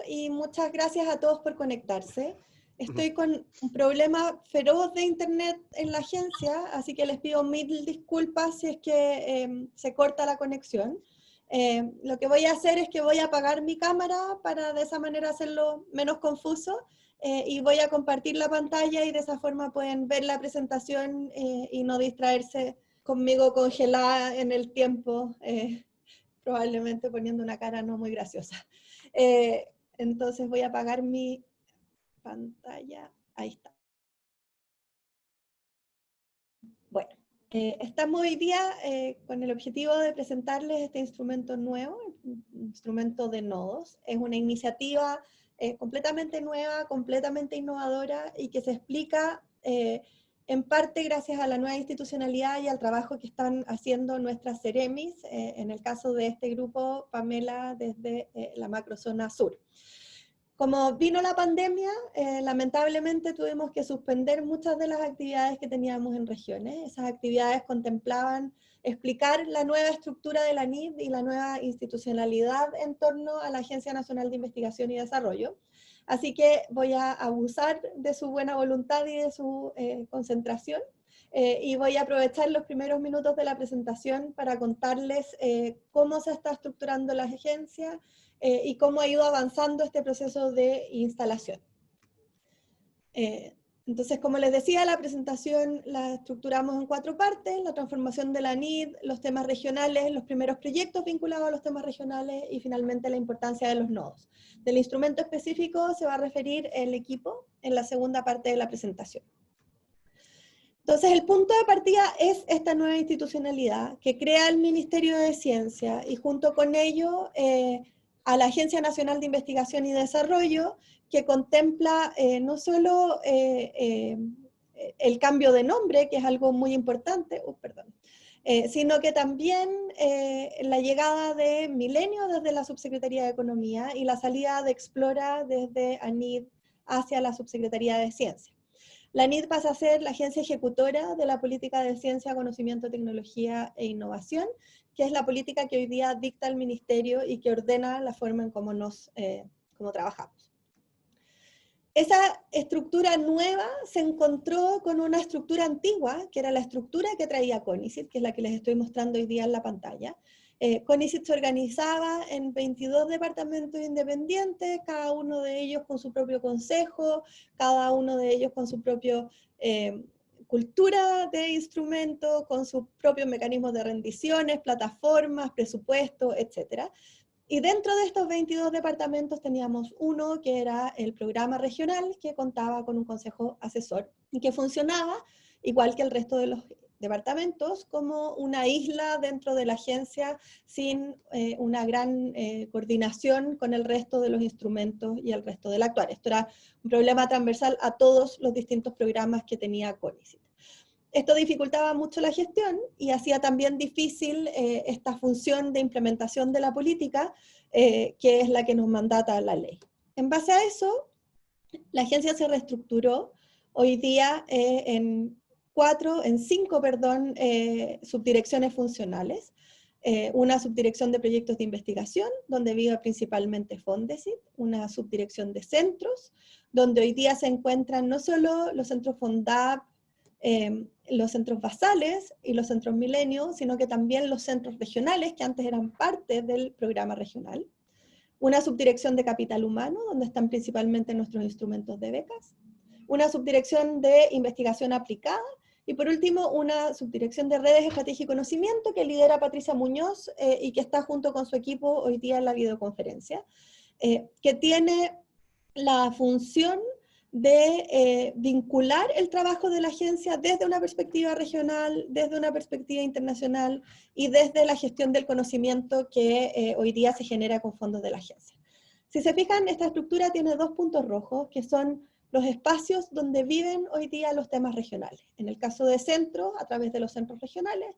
Y muchas gracias a todos por conectarse. Estoy con un problema feroz de internet en la agencia, así que les pido mil disculpas si es que se corta la conexión. Lo que voy a hacer es que voy a apagar mi cámara para de esa manera hacerlo menos confuso y voy a compartir la pantalla y de esa forma pueden ver la presentación y no distraerse conmigo congelada en el tiempo, probablemente poniendo una cara no muy graciosa. Entonces voy a apagar mi pantalla. Ahí está. Bueno, estamos hoy día con el objetivo de presentarles este instrumento nuevo, un instrumento de nodos. Es una iniciativa completamente nueva, completamente innovadora y que se explica en parte gracias a la nueva institucionalidad y al trabajo que están haciendo nuestras Ceremis, en el caso de este grupo, Pamela, desde la macrozona sur. Como vino la pandemia, lamentablemente tuvimos que suspender muchas de las actividades que teníamos en regiones. Esas actividades contemplaban explicar la nueva estructura de la NID y la nueva institucionalidad en torno a la Agencia Nacional de Investigación y Desarrollo. Así que voy a abusar de su buena voluntad y de su concentración. Y voy a aprovechar los primeros minutos de la presentación para contarles cómo se está estructurando la agencia, y cómo ha ido avanzando este proceso de instalación. Entonces, como les decía, la presentación la estructuramos en 4 partes: la transformación de la NID, los temas regionales, los primeros proyectos vinculados a los temas regionales y finalmente la importancia de los nodos. Del instrumento específico se va a referir el equipo en la segunda parte de la presentación. Entonces, el punto de partida es esta nueva institucionalidad que crea el Ministerio de Ciencia y junto con ello a la Agencia Nacional de Investigación y Desarrollo, que contempla no solo el cambio de nombre, que es algo muy importante, sino que también la llegada de Milenio desde la Subsecretaría de Economía y la salida de Explora desde ANID hacia la Subsecretaría de Ciencia. La NID pasa a ser la agencia ejecutora de la política de ciencia, conocimiento, tecnología e innovación, que es la política que hoy día dicta el ministerio y que ordena la forma en cómo trabajamos. Esa estructura nueva se encontró con una estructura antigua, que era la estructura que traía CONICET, que es la que les estoy mostrando hoy día en la pantalla. CONICET se organizaba en 22 departamentos independientes, cada uno de ellos con su propio consejo, cada uno de ellos con su propia cultura de instrumento, con sus propios mecanismos de rendiciones, plataformas, presupuestos, etc. Y dentro de estos 22 departamentos teníamos uno que era el programa regional, que contaba con un consejo asesor y que funcionaba igual que el resto de los departamentos como una isla dentro de la agencia sin una gran coordinación con el resto de los instrumentos y el resto del actuar. Esto era un problema transversal a todos los distintos programas que tenía CONICET. Esto dificultaba mucho la gestión y hacía también difícil esta función de implementación de la política, que es la que nos mandata la ley. En base a eso, la agencia se reestructuró hoy día en 5 subdirecciones funcionales. Una subdirección de proyectos de investigación, donde vive principalmente Fondesit, una subdirección de centros, donde hoy día se encuentran no solo los centros FONDAP, los centros basales y los centros Milenio, sino que también los centros regionales, que antes eran parte del programa regional. Una subdirección de capital humano, donde están principalmente nuestros instrumentos de becas. Una subdirección de investigación aplicada. Y por último, una subdirección de redes, estrategia y conocimiento que lidera Patricia Muñoz y que está junto con su equipo hoy día en la videoconferencia, que tiene la función de vincular el trabajo de la agencia desde una perspectiva regional, desde una perspectiva internacional y desde la gestión del conocimiento que hoy día se genera con fondos de la agencia. Si se fijan, esta estructura tiene 2 puntos rojos, que son los espacios donde viven hoy día los temas regionales. En el caso de centros, a través de los centros regionales,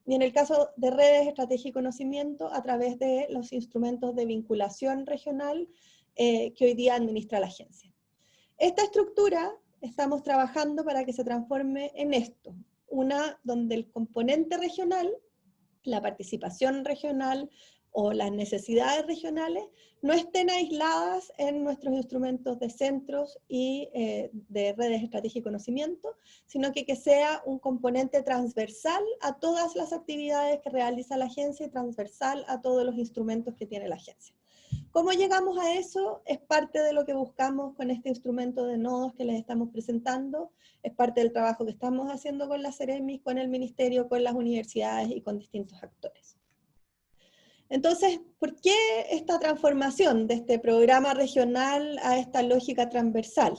y en el caso de redes, estrategia y conocimiento, a través de los instrumentos de vinculación regional que hoy día administra la agencia. Esta estructura estamos trabajando para que se transforme en esto, una donde el componente regional, la participación regional, o las necesidades regionales no estén aisladas en nuestros instrumentos de centros y de redes de estrategia y conocimiento, sino que sea un componente transversal a todas las actividades que realiza la agencia y transversal a todos los instrumentos que tiene la agencia. ¿Cómo llegamos a eso? Es parte de lo que buscamos con este instrumento de nodos que les estamos presentando, es parte del trabajo que estamos haciendo con la Ceremis, con el Ministerio, con las universidades y con distintos actores. Entonces, ¿por qué esta transformación de este programa regional a esta lógica transversal?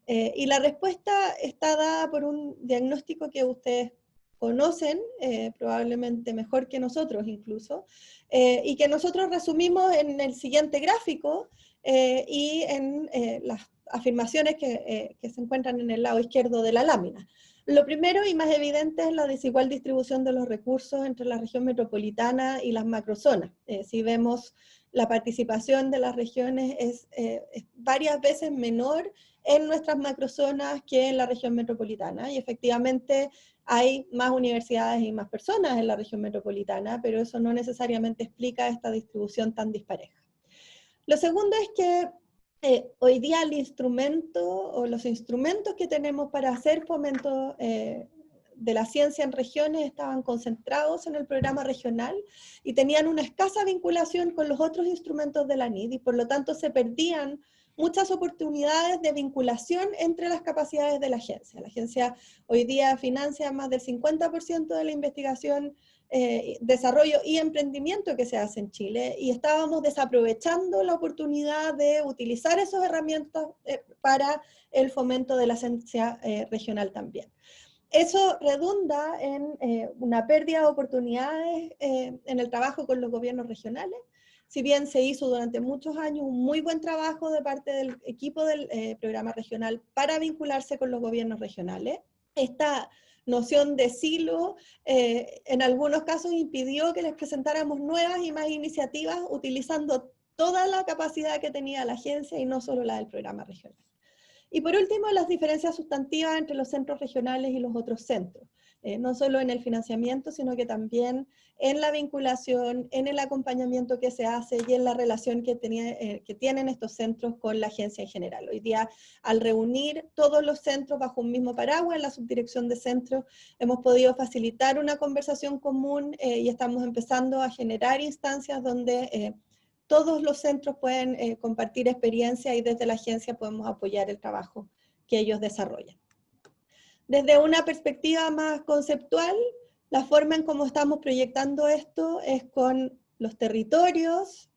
Y la respuesta está dada por un diagnóstico que ustedes conocen, probablemente mejor que nosotros incluso, y que nosotros resumimos en el siguiente gráfico y en las afirmaciones que se encuentran en el lado izquierdo de la lámina. Lo primero y más evidente es la desigual distribución de los recursos entre la región metropolitana y las macrozonas. Si vemos la participación de las regiones es varias veces menor en nuestras macrozonas que en la región metropolitana, y efectivamente hay más universidades y más personas en la región metropolitana, pero eso no necesariamente explica esta distribución tan dispareja. Lo segundo es que hoy día el instrumento o los instrumentos que tenemos para hacer fomento de la ciencia en regiones estaban concentrados en el programa regional y tenían una escasa vinculación con los otros instrumentos de la NID, y por lo tanto se perdían muchas oportunidades de vinculación entre las capacidades de la agencia. La agencia hoy día financia más del 50% de la investigación, desarrollo y emprendimiento que se hace en Chile, y estábamos desaprovechando la oportunidad de utilizar esas herramientas para el fomento de la ciencia regional también. Eso redunda en una pérdida de oportunidades en el trabajo con los gobiernos regionales. Si bien se hizo durante muchos años un muy buen trabajo de parte del equipo del programa regional para vincularse con los gobiernos regionales, esta noción de silo en algunos casos impidió que les presentáramos nuevas y más iniciativas utilizando toda la capacidad que tenía la agencia y no solo la del programa regional. Y por último, las diferencias sustantivas entre los centros regionales y los otros centros, no solo en el financiamiento, sino que también en la vinculación, en el acompañamiento que se hace y en la relación que tienen estos centros con la agencia en general. Hoy día, al reunir todos los centros bajo un mismo paraguas en la subdirección de centros, hemos podido facilitar una conversación común y estamos empezando a generar instancias donde todos los centros pueden compartir experiencia y desde la agencia podemos apoyar el trabajo que ellos desarrollan. Desde una perspectiva más conceptual, la forma en cómo estamos proyectando esto es con los territorios,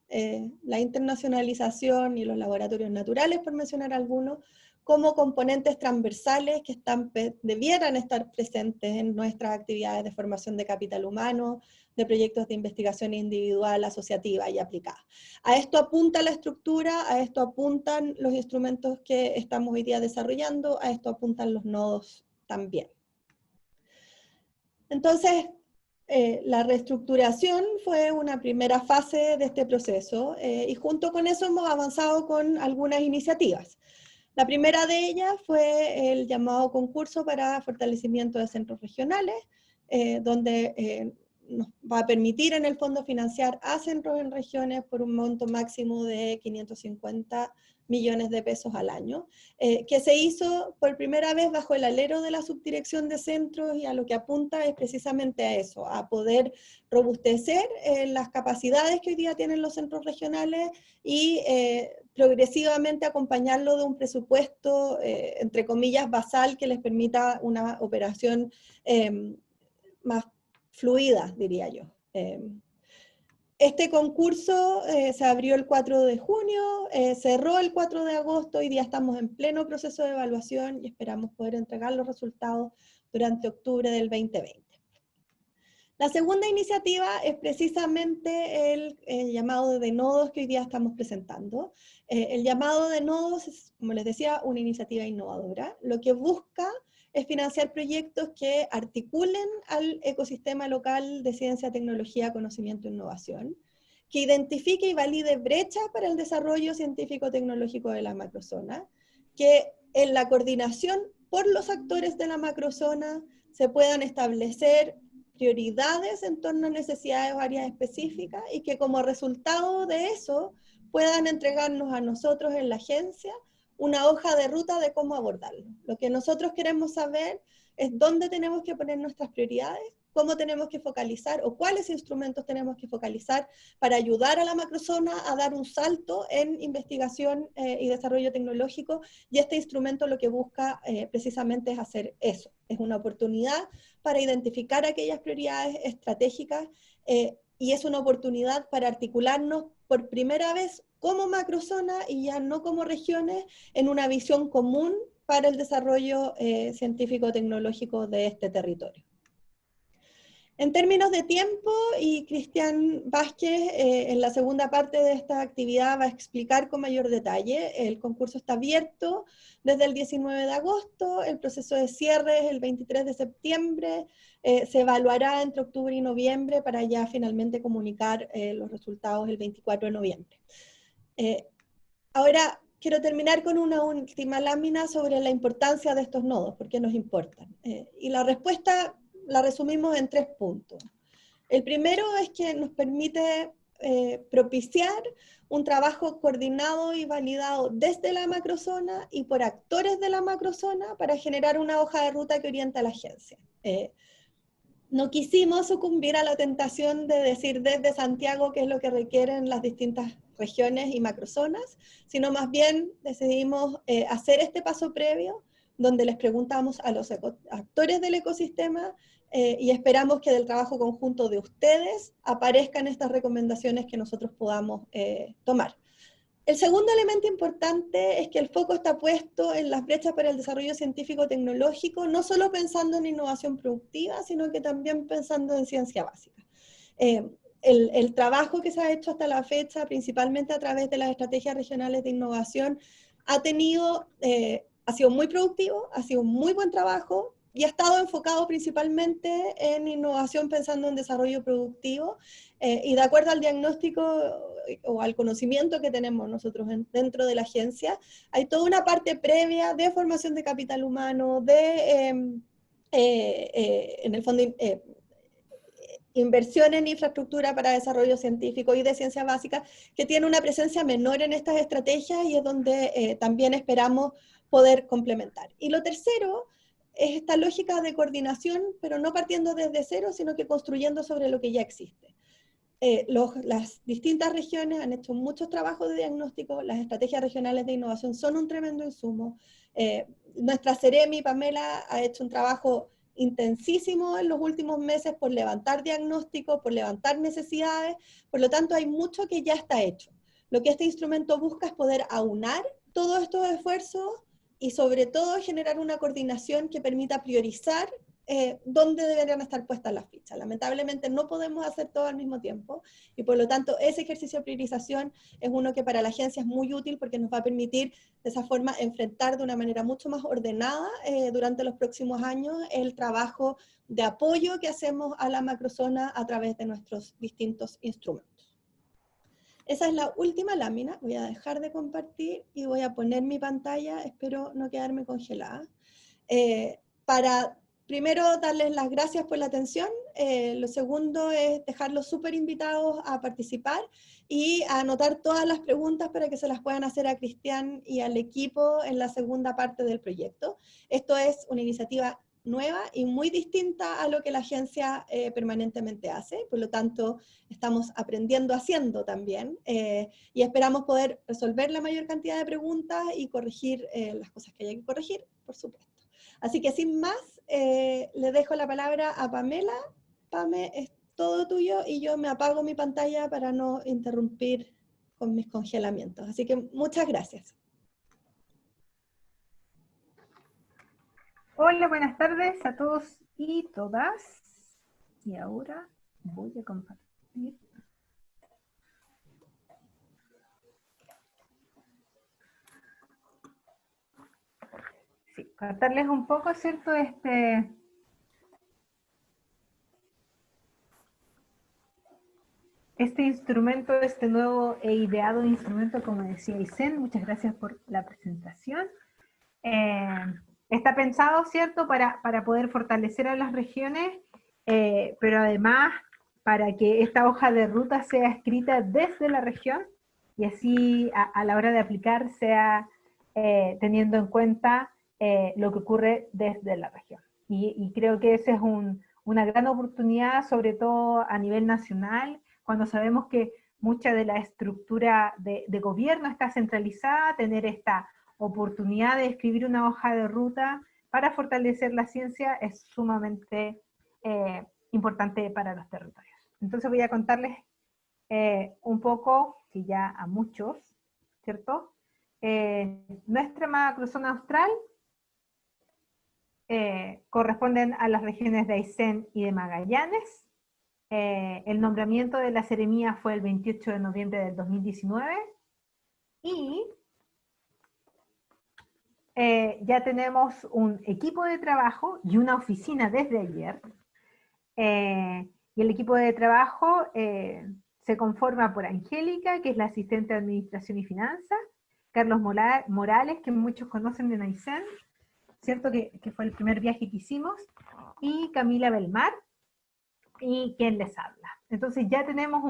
la internacionalización y los laboratorios naturales, por mencionar algunos, como componentes transversales que debieran estar presentes en nuestras actividades de formación de capital humano, de proyectos de investigación individual, asociativa y aplicada. A esto apunta la estructura, a esto apuntan los instrumentos que estamos hoy día desarrollando, a esto apuntan los nodos también. Entonces, la reestructuración fue una primera fase de este proceso y junto con eso hemos avanzado con algunas iniciativas. La primera de ellas fue el llamado concurso para fortalecimiento de centros regionales, donde nos va a permitir en el fondo financiar a centros en regiones por un monto máximo de 550 millones de pesos al año, que se hizo por primera vez bajo el alero de la subdirección de centros, y a lo que apunta es precisamente a eso, a poder robustecer las capacidades que hoy día tienen los centros regionales y progresivamente acompañarlo de un presupuesto, entre comillas, basal, que les permita una operación más fluida, diría yo. Este concurso se abrió el 4 de junio, cerró el 4 de agosto, hoy día estamos en pleno proceso de evaluación y esperamos poder entregar los resultados durante octubre del 2020. La segunda iniciativa es precisamente el llamado de nodos que hoy día estamos presentando. El llamado de nodos es, como les decía, una iniciativa innovadora. Lo que busca es financiar proyectos que articulen al ecosistema local de ciencia, tecnología, conocimiento e innovación, que identifique y valide brechas para el desarrollo científico-tecnológico de la macrozona, que en la coordinación por los actores de la macrozona se puedan establecer prioridades en torno a necesidades o áreas específicas y que como resultado de eso puedan entregarnos a nosotros en la agencia una hoja de ruta de cómo abordarlo. Lo que nosotros queremos saber es dónde tenemos que poner nuestras prioridades, cómo tenemos que focalizar o cuáles instrumentos tenemos que focalizar para ayudar a la macrozona a dar un salto en investigación y desarrollo tecnológico, y este instrumento lo que busca precisamente es hacer eso. Es una oportunidad para identificar aquellas prioridades estratégicas y es una oportunidad para articularnos por primera vez como macrozona y ya no como regiones en una visión común para el desarrollo científico-tecnológico de este territorio. En términos de tiempo, y Cristian Vázquez en la segunda parte de esta actividad va a explicar con mayor detalle, el concurso está abierto desde el 19 de agosto, el proceso de cierre es el 23 de septiembre, se evaluará entre octubre y noviembre para ya finalmente comunicar los resultados el 24 de noviembre. Ahora, quiero terminar con una última lámina sobre la importancia de estos nodos, por qué nos importan. Y la respuesta la resumimos en 3 puntos. El primero es que nos permite propiciar un trabajo coordinado y validado desde la macrozona y por actores de la macrozona para generar una hoja de ruta que oriente a la agencia. No quisimos sucumbir a la tentación de decir desde Santiago qué es lo que requieren las distintas regiones y macrozonas, sino más bien decidimos hacer este paso previo donde les preguntamos a los actores del ecosistema y esperamos que del trabajo conjunto de ustedes aparezcan estas recomendaciones que nosotros podamos tomar. El segundo elemento importante es que el foco está puesto en las brechas para el desarrollo científico-tecnológico, no solo pensando en innovación productiva, sino que también pensando en ciencia básica. El trabajo que se ha hecho hasta la fecha, principalmente a través de las estrategias regionales de innovación, ha sido muy productivo, ha sido un muy buen trabajo, y ha estado enfocado principalmente en innovación pensando en desarrollo productivo, y de acuerdo al diagnóstico o al conocimiento que tenemos nosotros dentro de la agencia, hay toda una parte previa de formación de capital humano, en el fondo, inversión en infraestructura para desarrollo científico y de ciencia básica, que tiene una presencia menor en estas estrategias y es donde también esperamos poder complementar. Y lo tercero es esta lógica de coordinación, pero no partiendo desde cero, sino que construyendo sobre lo que ya existe. Las distintas regiones han hecho muchos trabajos de diagnóstico, las estrategias regionales de innovación son un tremendo insumo. Nuestra Ceremi, Pamela, ha hecho un trabajo intensísimo en los últimos meses por levantar diagnósticos, por levantar necesidades, por lo tanto hay mucho que ya está hecho. Lo que este instrumento busca es poder aunar todos estos esfuerzos y sobre todo generar una coordinación que permita priorizar dónde deberían estar puestas las fichas. Lamentablemente no podemos hacer todo al mismo tiempo y por lo tanto ese ejercicio de priorización es uno que para la agencia es muy útil porque nos va a permitir de esa forma enfrentar de una manera mucho más ordenada durante los próximos años el trabajo de apoyo que hacemos a la macrozona a través de nuestros distintos instrumentos. Esa es la última lámina, voy a dejar de compartir y voy a poner mi pantalla, espero no quedarme congelada. Para primero darles las gracias por la atención, lo segundo es dejarlos súper invitados a participar y a anotar todas las preguntas para que se las puedan hacer a Cristian y al equipo en la segunda parte del proyecto. Esto es una iniciativa nueva y muy distinta a lo que la agencia permanentemente hace, por lo tanto estamos aprendiendo haciendo también y esperamos poder resolver la mayor cantidad de preguntas y corregir las cosas que haya que corregir, por supuesto. Así que sin más, le dejo la palabra a Pamela. Pame, es todo tuyo y yo me apago mi pantalla para no interrumpir con mis congelamientos. Así que muchas gracias. Hola, buenas tardes a todos y todas. Y ahora voy a compartir. Sí, contarles un poco, ¿cierto? Este instrumento, este nuevo e ideado instrumento, como decía Isen, muchas gracias por la presentación. Está pensado, ¿cierto?, para poder fortalecer a las regiones pero además para que esta hoja de ruta sea escrita desde la región y así a la hora de aplicar sea teniendo en cuenta lo que ocurre desde la región. Y creo que esa es una gran oportunidad, sobre todo a nivel nacional, cuando sabemos que mucha de la estructura de gobierno está centralizada, tener esta oportunidad de escribir una hoja de ruta para fortalecer la ciencia es sumamente importante para los territorios. Entonces voy a contarles un poco, que ya a muchos, ¿cierto? Nuestra macrozona austral corresponden a las regiones de Aysén y de Magallanes. El nombramiento de la seremía fue el 28 de noviembre del 2019 y ya tenemos un equipo de trabajo y una oficina desde ayer. Y el equipo de trabajo se conforma por Angélica, que es la asistente de Administración y Finanzas, Carlos Morales, que muchos conocen de Aysén, ¿cierto? Que fue el primer viaje que hicimos, y Camila Belmar, y quien les habla. Entonces ya tenemos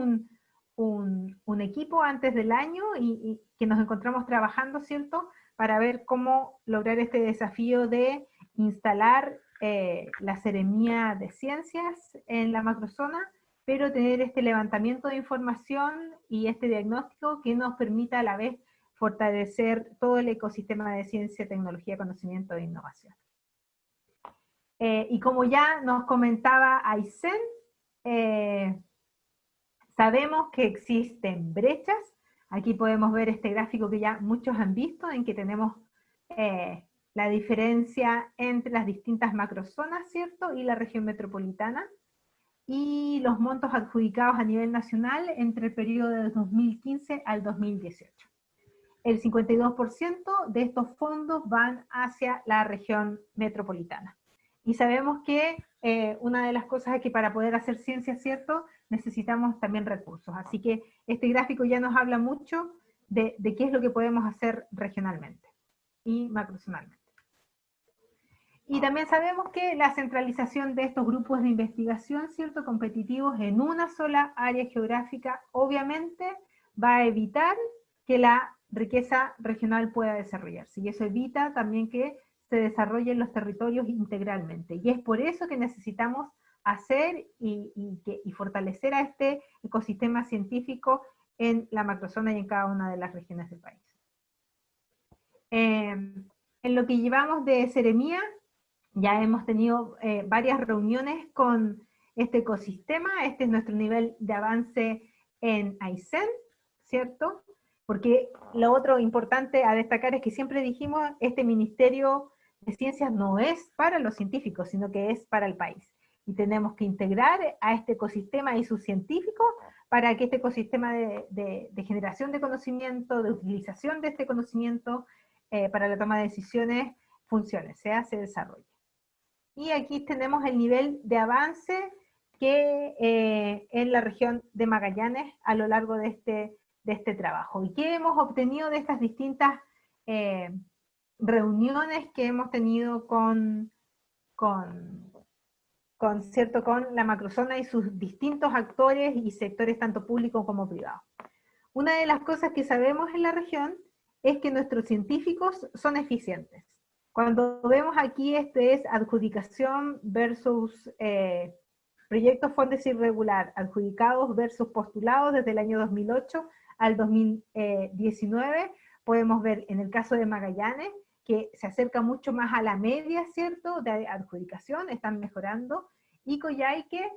un equipo antes del año y que nos encontramos trabajando, ¿cierto? Para ver cómo lograr este desafío de instalar la seremía de ciencias en la macrozona, pero tener este levantamiento de información y este diagnóstico que nos permita a la vez fortalecer todo el ecosistema de ciencia, tecnología, conocimiento e innovación. Y como ya nos comentaba Aysén, sabemos que existen brechas. Aquí podemos ver este gráfico que ya muchos han visto, en que tenemos la diferencia entre las distintas macrozonas, ¿cierto? Y la región metropolitana, y los montos adjudicados a nivel nacional entre el periodo de 2015 al 2018. El 52% de estos fondos van hacia la región metropolitana. Y sabemos que una de las cosas es que para poder hacer ciencia, ¿cierto?, necesitamos también recursos. Así que este gráfico ya nos habla mucho de qué es lo que podemos hacer regionalmente y macrozonalmente. Y también sabemos que la centralización de estos grupos de investigación, ¿cierto?, competitivos en una sola área geográfica, obviamente va a evitar que la riqueza regional pueda desarrollarse. Y eso evita también que se desarrollen los territorios integralmente. Y es por eso que necesitamos hacer y fortalecer a este ecosistema científico en la macrozona y en cada una de las regiones del país. En lo que llevamos de seremía, ya hemos tenido varias reuniones con este ecosistema. Este es nuestro nivel de avance en Aysén, ¿cierto? Porque lo otro importante a destacar es que siempre dijimos, este Ministerio de Ciencias no es para los científicos, sino que es para el país. Y tenemos que integrar a este ecosistema y sus científicos para que este ecosistema de generación de conocimiento, de utilización de este conocimiento para la toma de decisiones funcione, se desarrolle. Y aquí tenemos el nivel de avance que en la región de Magallanes a lo largo de este trabajo. ¿Y qué hemos obtenido de estas distintas reuniones que hemos tenido con la macrozona y sus distintos actores y sectores tanto públicos como privados? Una de las cosas que sabemos en la región es que nuestros científicos son eficientes. Cuando vemos aquí, este es adjudicación versus proyectos fondos irregular, adjudicados versus postulados desde el año 2008 al 2019, podemos ver en el caso de Magallanes, que se acerca mucho más a la media, ¿cierto?, de adjudicación, están mejorando, y Coyhaique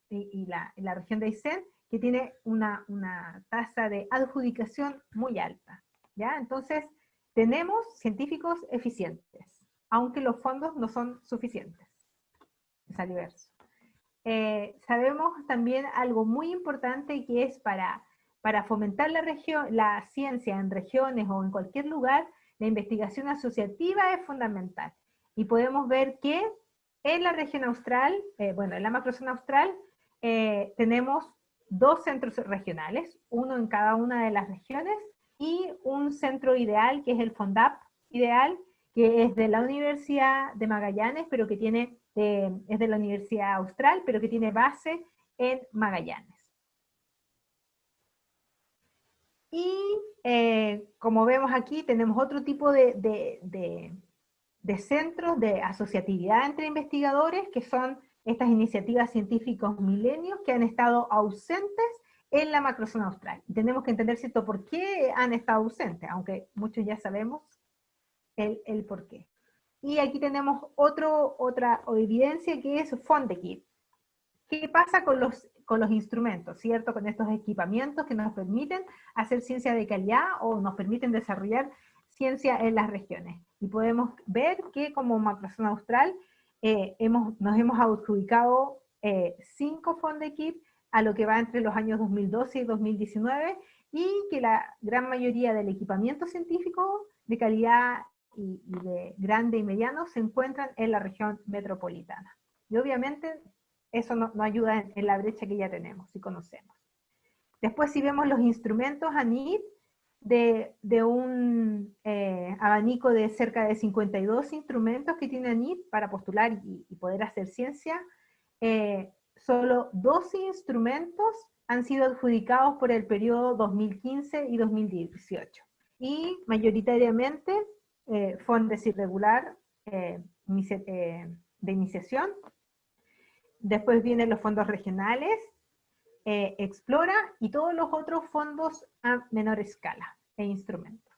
y la región de Aysén, que tiene una tasa de adjudicación muy alta, ¿ya? Entonces, tenemos científicos eficientes, aunque los fondos no son suficientes. Es al inverso. Sabemos también algo muy importante que es para fomentar la ciencia en regiones o en cualquier lugar, la investigación asociativa es fundamental. Y podemos ver que en la región austral, en la macrozona austral, tenemos 2 centros regionales, uno en cada una de las regiones, y un centro ideal, que es el FONDAP ideal, que es de la Universidad de Magallanes, pero que tiene, es de la Universidad Austral, pero que tiene base en Magallanes. Y como vemos aquí, tenemos otro tipo de centros de asociatividad entre investigadores, que son estas iniciativas científicos milenios que han estado ausentes en la macrozona austral. Y tenemos que entender, ¿cierto?, por qué han estado ausentes, aunque muchos ya sabemos el por qué. Y aquí tenemos otra evidencia que es FONDEKIT. ¿Qué pasa con los instrumentos, cierto? Con estos equipamientos que nos permiten hacer ciencia de calidad o nos permiten desarrollar ciencia en las regiones. Y podemos ver que como macrozona austral nos hemos adjudicado 5 FONDEKIT a lo que va entre los años 2012 y 2019, y que la gran mayoría del equipamiento científico de calidad y de grande y mediano se encuentran en la región metropolitana. Y obviamente eso no ayuda en la brecha que ya tenemos y conocemos. Después, si vemos los instrumentos ANID, de un abanico de cerca de 52 instrumentos que tiene ANID para postular y poder hacer ciencia, solo 12 instrumentos han sido adjudicados por el periodo 2015 y 2018. Y mayoritariamente fondos irregular de iniciación. Después vienen los fondos regionales, Explora y todos los otros fondos a menor escala e instrumentos.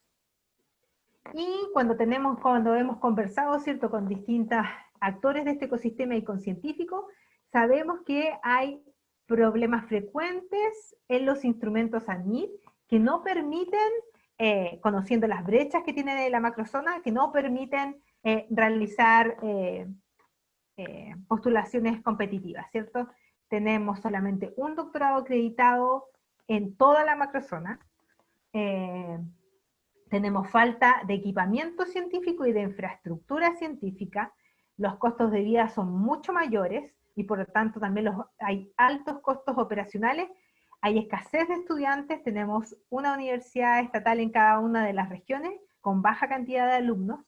Y cuando hemos conversado, ¿cierto?, con distintos actores de este ecosistema y con científicos, sabemos que hay problemas frecuentes en los instrumentos ANID que no permiten, conociendo las brechas que tiene la macrozona, que no permiten realizar postulaciones competitivas, ¿cierto? Tenemos solamente un doctorado acreditado en toda la macrozona, tenemos falta de equipamiento científico y de infraestructura científica, los costos de vida son mucho mayores, y por lo tanto también hay altos costos operacionales, hay escasez de estudiantes, tenemos una universidad estatal en cada una de las regiones, con baja cantidad de alumnos,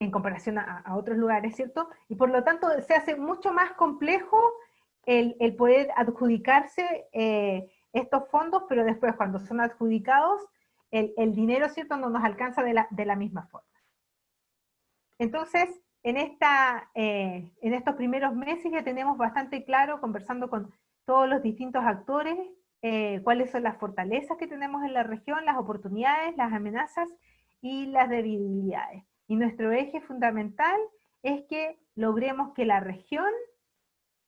en comparación a otros lugares, ¿cierto? Y por lo tanto se hace mucho más complejo el poder adjudicarse estos fondos, pero después cuando son adjudicados, el dinero, ¿cierto?, no nos alcanza de la misma forma. Entonces, en estos primeros meses ya tenemos bastante claro, conversando con todos los distintos actores, cuáles son las fortalezas que tenemos en la región, las oportunidades, las amenazas y las debilidades. Y nuestro eje fundamental es que logremos que la región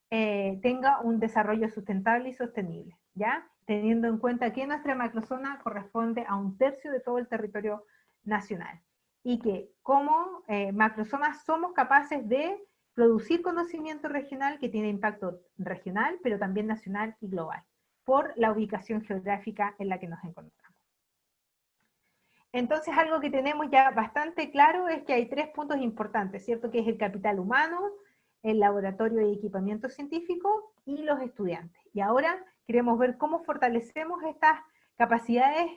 tenga un desarrollo sustentable y sostenible, ¿ya? Teniendo en cuenta que nuestra macrozona corresponde a 1/3 de todo el territorio nacional. Y que como macrozonas somos capaces de producir conocimiento regional que tiene impacto regional, pero también nacional y global, por la ubicación geográfica en la que nos encontramos. Entonces, algo que tenemos ya bastante claro es que hay 3 puntos importantes, ¿cierto? Que es el capital humano, el laboratorio y equipamiento científico, y los estudiantes. Y ahora queremos ver cómo fortalecemos estas capacidades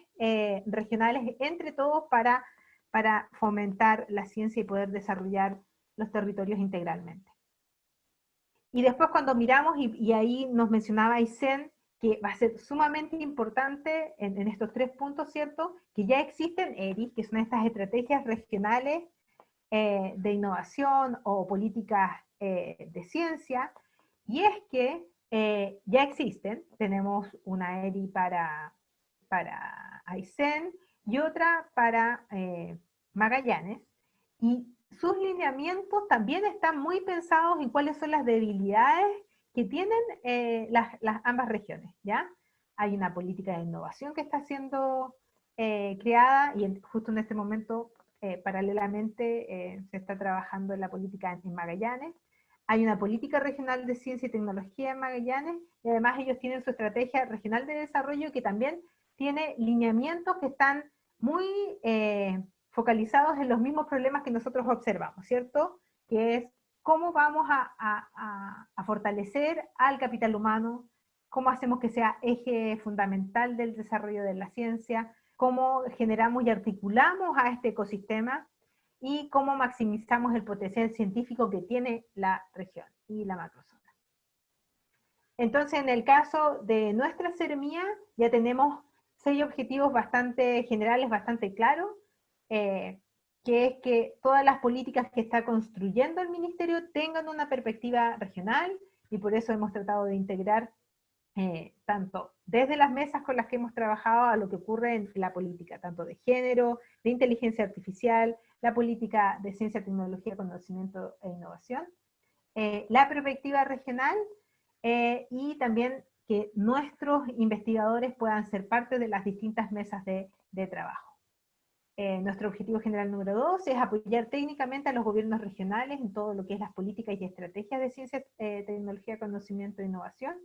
regionales entre todos para fomentar la ciencia y poder desarrollar los territorios integralmente. Y después cuando miramos, y ahí nos mencionaba Aysén, que va a ser sumamente importante en estos 3 puntos, ¿cierto? Que ya existen ERI, que son estas estrategias regionales de innovación o políticas de ciencia, y es que ya existen, tenemos una ERI para Aysén y otra para Magallanes, y sus lineamientos también están muy pensados en cuáles son las debilidades que tienen ambas regiones, ¿ya? Hay una política de innovación que está siendo creada, y justo en este momento, paralelamente, se está trabajando en la política en Magallanes. Hay una política regional de ciencia y tecnología en Magallanes, y además ellos tienen su estrategia regional de desarrollo, que también tiene lineamientos que están muy focalizados en los mismos problemas que nosotros observamos, ¿cierto? Que es cómo vamos a fortalecer al capital humano, cómo hacemos que sea eje fundamental del desarrollo de la ciencia, cómo generamos y articulamos a este ecosistema y cómo maximizamos el potencial científico que tiene la región y la macrozona. Entonces, en el caso de nuestra seremía, ya tenemos 6 objetivos bastante generales, bastante claros, que es que todas las políticas que está construyendo el Ministerio tengan una perspectiva regional, y por eso hemos tratado de integrar tanto desde las mesas con las que hemos trabajado a lo que ocurre en la política, tanto de género, de inteligencia artificial, la política de ciencia, tecnología, conocimiento e innovación, la perspectiva regional, y también que nuestros investigadores puedan ser parte de las distintas mesas de trabajo. Nuestro objetivo general número 2 es apoyar técnicamente a los gobiernos regionales en todo lo que es las políticas y estrategias de ciencia, tecnología, conocimiento e innovación.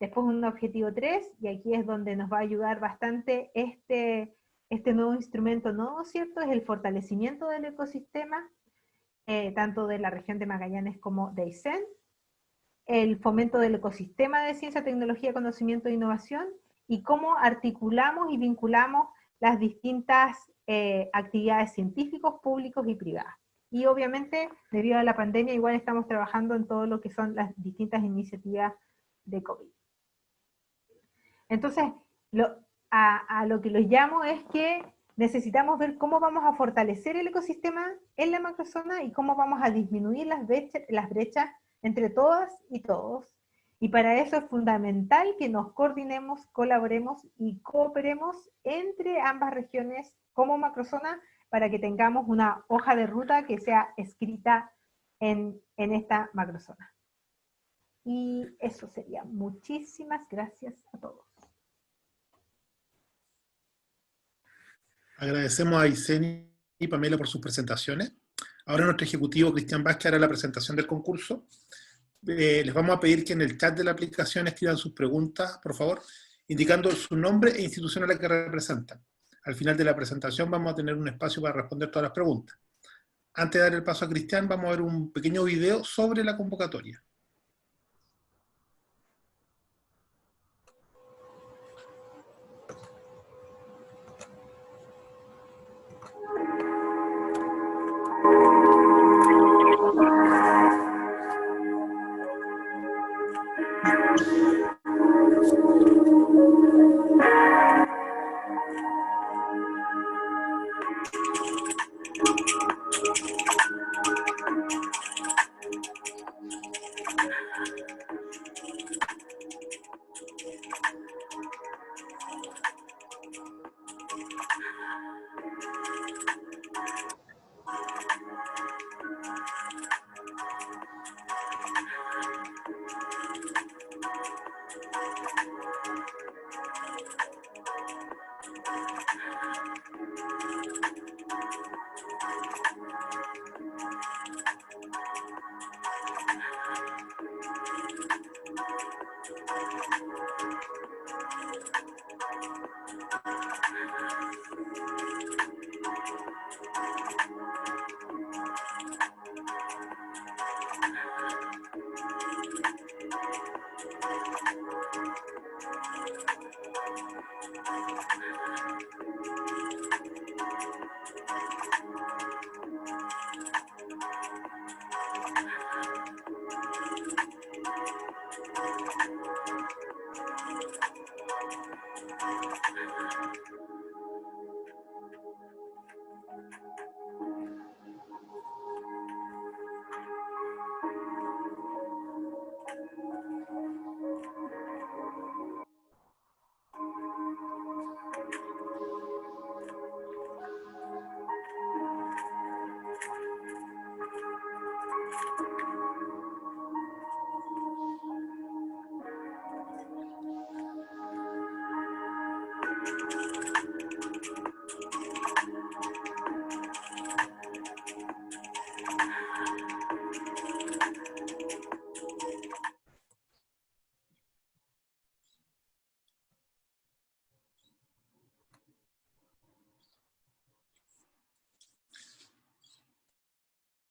Después un objetivo 3, y aquí es donde nos va a ayudar bastante este nuevo instrumento nuevo, ¿cierto? Es el fortalecimiento del ecosistema, tanto de la región de Magallanes como de Aysén, el fomento del ecosistema de ciencia, tecnología, conocimiento e innovación, y cómo articulamos y vinculamos las distintas actividades científicos, públicos y privadas. Y obviamente, debido a la pandemia, igual estamos trabajando en todo lo que son las distintas iniciativas de COVID. Entonces, a lo que los llamo es que necesitamos ver cómo vamos a fortalecer el ecosistema en la macrozona y cómo vamos a disminuir las brechas entre todas y todos. Y para eso es fundamental que nos coordinemos, colaboremos y cooperemos entre ambas regiones como macrozona para que tengamos una hoja de ruta que sea escrita en esta macrozona. Y eso sería. Muchísimas gracias a todos. Agradecemos a Aysén y Pamela por sus presentaciones. Ahora nuestro ejecutivo Cristian Vázquez hará la presentación del concurso. Les vamos a pedir que en el chat de la aplicación escriban sus preguntas, por favor, indicando su nombre e institución a la que representan. Al final de la presentación vamos a tener un espacio para responder todas las preguntas. Antes de dar el paso a Cristian, vamos a ver un pequeño video sobre la convocatoria.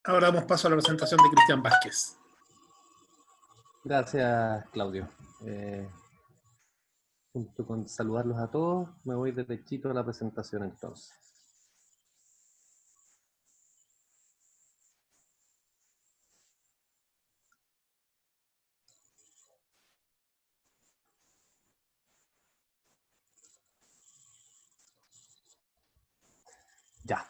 Ahora damos paso a la presentación de Cristian Vázquez. Gracias, Claudio. Junto con saludarlos a todos, me voy derechito a la presentación entonces. Ya.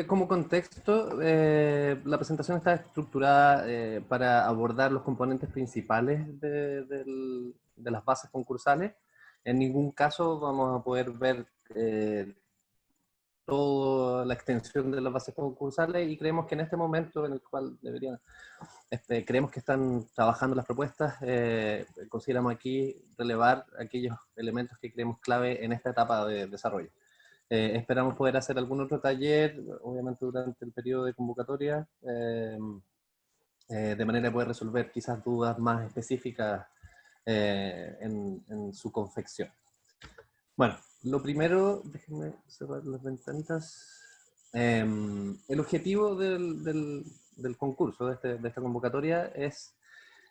Como contexto, la presentación está estructurada para abordar los componentes principales de las bases concursales. En ningún caso vamos a poder ver toda la extensión de las bases concursales y creemos que en este momento en el cual creemos que están trabajando las propuestas, consideramos aquí relevar aquellos elementos que creemos clave en esta etapa de desarrollo. Esperamos poder hacer algún otro taller, obviamente durante el periodo de convocatoria, de manera de poder resolver quizás dudas más específicas en su confección. Bueno, lo primero, déjenme cerrar las ventanitas. El objetivo del concurso, de esta convocatoria,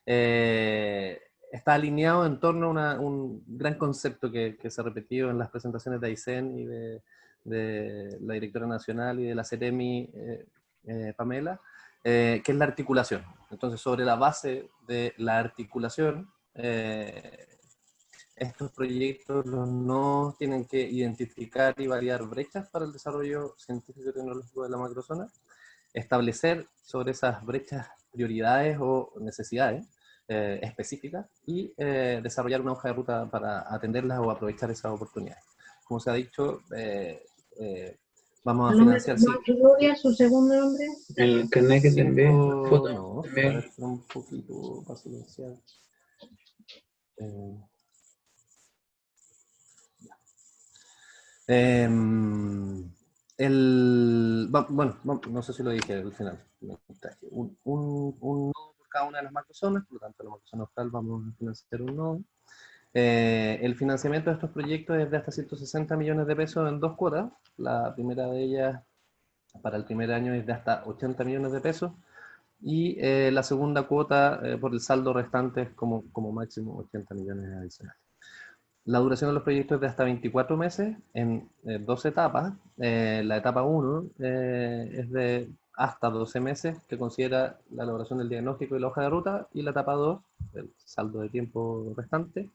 está alineado en torno a un gran concepto que se ha repetido en las presentaciones de Aysén y de la directora nacional y de la CEREMI, Pamela, que es la articulación. Entonces, sobre la base de la articulación, estos proyectos no tienen que identificar y validar brechas para el desarrollo científico y tecnológico de la macrozona, establecer sobre esas brechas prioridades o necesidades específicas y desarrollar una hoja de ruta para atenderlas o aprovechar esas oportunidades. Como se ha dicho, vamos a financiar... ¿Gloria, su segundo nombre? El carnet que te envié, la foto. No, a ver, un poquito para silenciar. Bueno, no sé si lo dije al final. Un nodo por cada una de las macrozonas, por lo tanto, la macrozona austral vamos a financiar un nodo. El financiamiento de estos proyectos es de hasta 160 millones de pesos en 2 cuotas. La primera de ellas, para el primer año, es de hasta 80 millones de pesos. Y la segunda cuota, por el saldo restante, es como máximo 80 millones adicionales. La duración de los proyectos es de hasta 24 meses en 2 etapas. La etapa 1 es de hasta 12 meses, que considera la elaboración del diagnóstico y la hoja de ruta, y la etapa 2, el saldo de tiempo restante,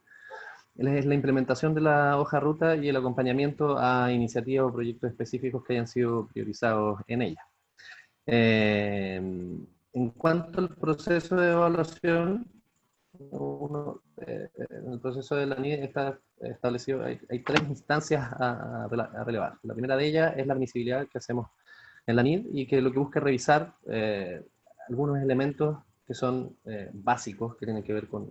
es la implementación de la hoja de ruta y el acompañamiento a iniciativas o proyectos específicos que hayan sido priorizados en ella. En cuanto al proceso de evaluación, en el proceso de la NID está establecido, hay 3 instancias a relevar. La primera de ellas es la admisibilidad que hacemos en la NID y que lo que busca es revisar algunos elementos que son básicos, que tienen que ver con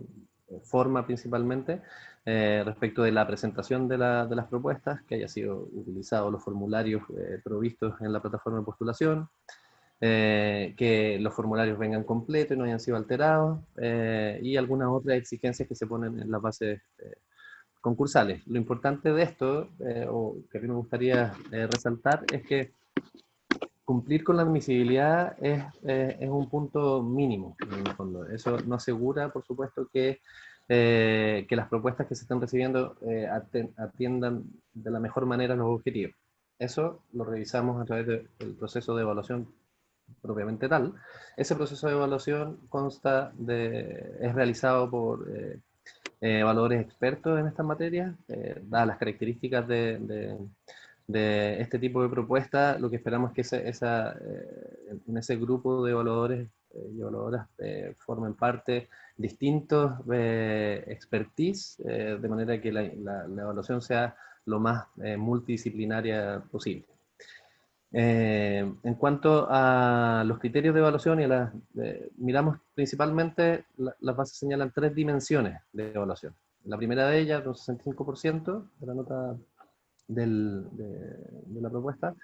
forma principalmente, respecto de la presentación de las propuestas, que haya sido utilizados los formularios provistos en la plataforma de postulación, que los formularios vengan completos y no hayan sido alterados, y algunas otras exigencias que se ponen en las bases concursales. Lo importante de esto, o que a mí me gustaría resaltar, es que cumplir con la admisibilidad es un punto mínimo, en el fondo. Eso no asegura, por supuesto, que las propuestas que se están recibiendo atiendan de la mejor manera los objetivos. Eso lo revisamos a través del proceso de evaluación propiamente tal. Ese proceso de evaluación es realizado por evaluadores expertos en estas materias, dadas las características de este tipo de propuesta. Lo que esperamos es que en ese grupo de evaluadores y evaluadoras formen parte distintos expertise, de manera que la evaluación sea lo más multidisciplinaria posible. En cuanto a los criterios de evaluación, miramos principalmente, las bases señalan 3 dimensiones de evaluación. La primera de ellas, un 65% de la nota de la propuesta,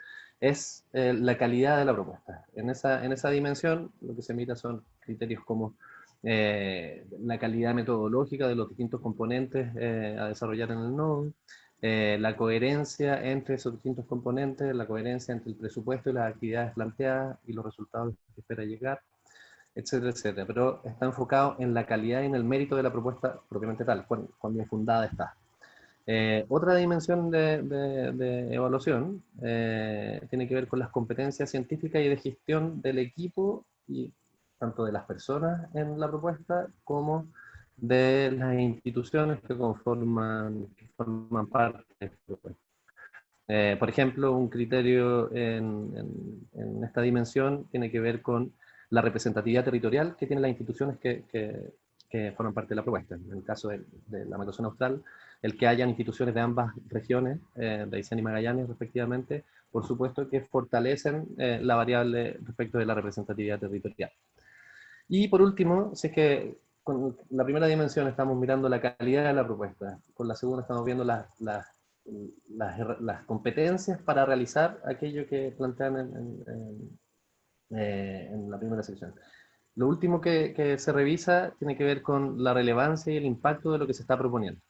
es la calidad de la propuesta. En esa dimensión, lo que se mira son criterios como la calidad metodológica de los distintos componentes a desarrollar en el nodo, la coherencia entre esos distintos componentes, la coherencia entre el presupuesto y las actividades planteadas y los resultados que espera llegar, etcétera, etcétera. Pero está enfocado en la calidad y en el mérito de la propuesta propiamente tal, cuán bien fundada está. Otra dimensión de evaluación tiene que ver con las competencias científicas y de gestión del equipo, y tanto de las personas en la propuesta como de las instituciones que forman parte de esta propuesta. Por ejemplo, un criterio en esta dimensión tiene que ver con la representatividad territorial que tienen las instituciones que forman parte de la propuesta. En el caso de la Macrozona Austral, el que hayan instituciones de ambas regiones, de Aysén y Magallanes respectivamente, por supuesto que fortalecen la variable respecto de la representatividad territorial. Y por último, si es que con la primera dimensión estamos mirando la calidad de la propuesta, con la segunda estamos viendo las competencias para realizar aquello que plantean en la primera sección. Lo último que se revisa tiene que ver con la relevancia y el impacto de lo que se está proponiendo.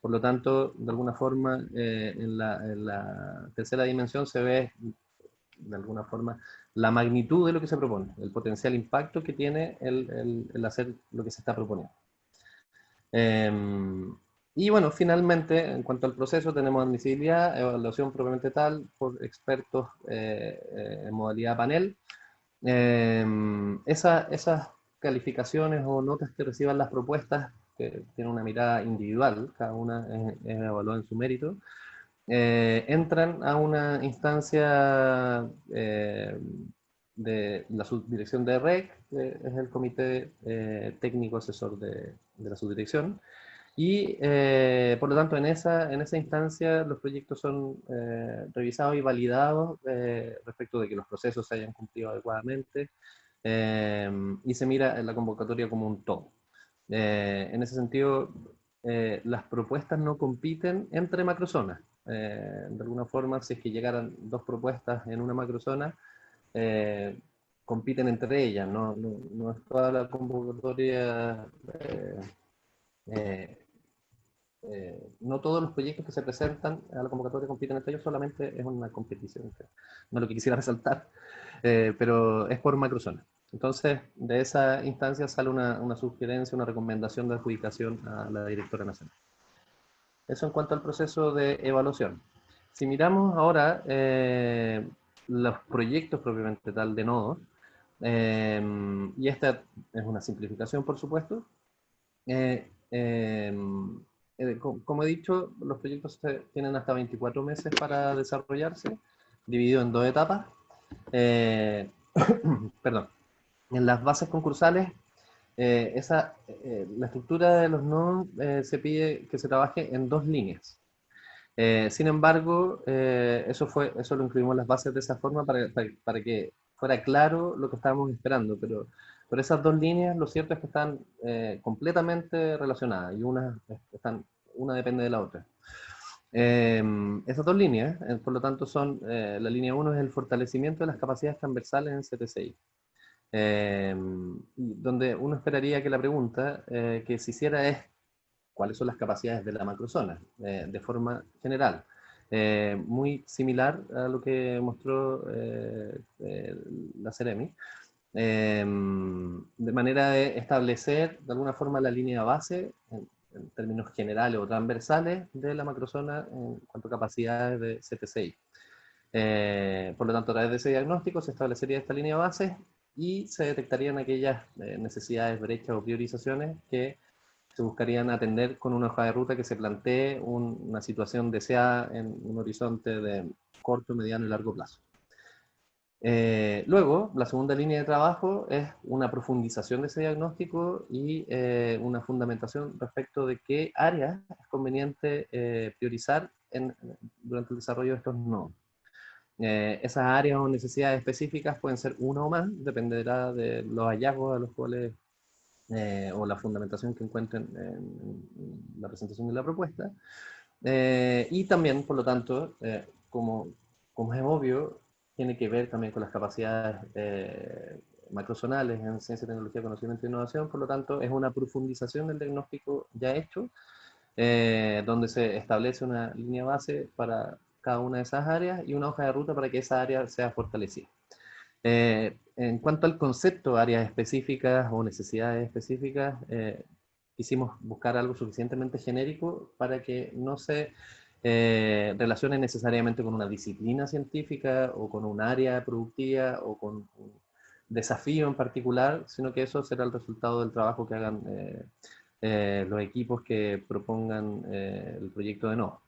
Por lo tanto, de alguna forma, en la tercera dimensión se ve, de alguna forma, la magnitud de lo que se propone, el potencial impacto que tiene el hacer lo que se está proponiendo. Y bueno, finalmente, en cuanto al proceso, tenemos admisibilidad, evaluación propiamente tal, por expertos en modalidad panel. Esas calificaciones o notas que reciban las propuestas, que tienen una mirada individual, cada una es evaluada en su mérito, entran a una instancia de la subdirección de REC, que es el comité técnico asesor de la subdirección, y por lo tanto en esa instancia los proyectos son revisados y validados respecto de que los procesos se hayan cumplido adecuadamente, y se mira en la convocatoria como un todo. En ese sentido, las propuestas no compiten entre macrozonas. De alguna forma, si es que llegaran dos propuestas en una macrozona, compiten entre ellas, no es toda la convocatoria, no todos los proyectos que se presentan a la convocatoria compiten entre ellos, solamente es una competición. No es lo que quisiera resaltar, pero es por macrozona. Entonces, de esa instancia sale una sugerencia, una recomendación de adjudicación a la directora nacional. Eso en cuanto al proceso de evaluación. Si miramos ahora los proyectos propiamente tal de nodos, y esta es una simplificación, por supuesto, como he dicho, los proyectos tienen hasta 24 meses para desarrollarse, dividido en dos etapas. Perdón. En las bases concursales, la estructura de los nodos se pide que se trabaje en dos líneas. Sin embargo, eso lo incluimos en las bases de esa forma para que fuera claro lo que estábamos esperando, pero esas dos líneas, lo cierto es que están completamente relacionadas y una depende de la otra. Esas dos líneas, por lo tanto, son, la línea 1 es el fortalecimiento de las capacidades transversales en CTCI. Donde uno esperaría que la pregunta que se hiciera es cuáles son las capacidades de la macrozona, de forma general. Muy similar a lo que mostró la Ceremi, de manera de establecer de alguna forma la línea base en términos generales o transversales de la macrozona en cuanto a capacidades de CTCI. Por lo tanto, a través de ese diagnóstico se establecería esta línea base y se detectarían aquellas necesidades, brechas o priorizaciones que se buscarían atender con una hoja de ruta que se plantee una situación deseada en un horizonte de corto, mediano y largo plazo. Luego, la segunda línea de trabajo es una profundización de ese diagnóstico y una fundamentación respecto de qué áreas es conveniente priorizar durante el desarrollo de estos nodos. Esas áreas o necesidades específicas pueden ser una o más, dependerá de los hallazgos a los cuales o la fundamentación que encuentren en la presentación de la propuesta. Y también, por lo tanto, como es obvio, tiene que ver también con las capacidades macrozonales en ciencia, tecnología, conocimiento e innovación. Por lo tanto, es una profundización del diagnóstico ya hecho, donde se establece una línea base para cada una de esas áreas y una hoja de ruta para que esa área sea fortalecida. En cuanto al concepto, áreas específicas o necesidades específicas, quisimos buscar algo suficientemente genérico para que no se relacione necesariamente con una disciplina científica o con un área productiva o con un desafío en particular, sino que eso será el resultado del trabajo que hagan los equipos que propongan el proyecto de NOVA.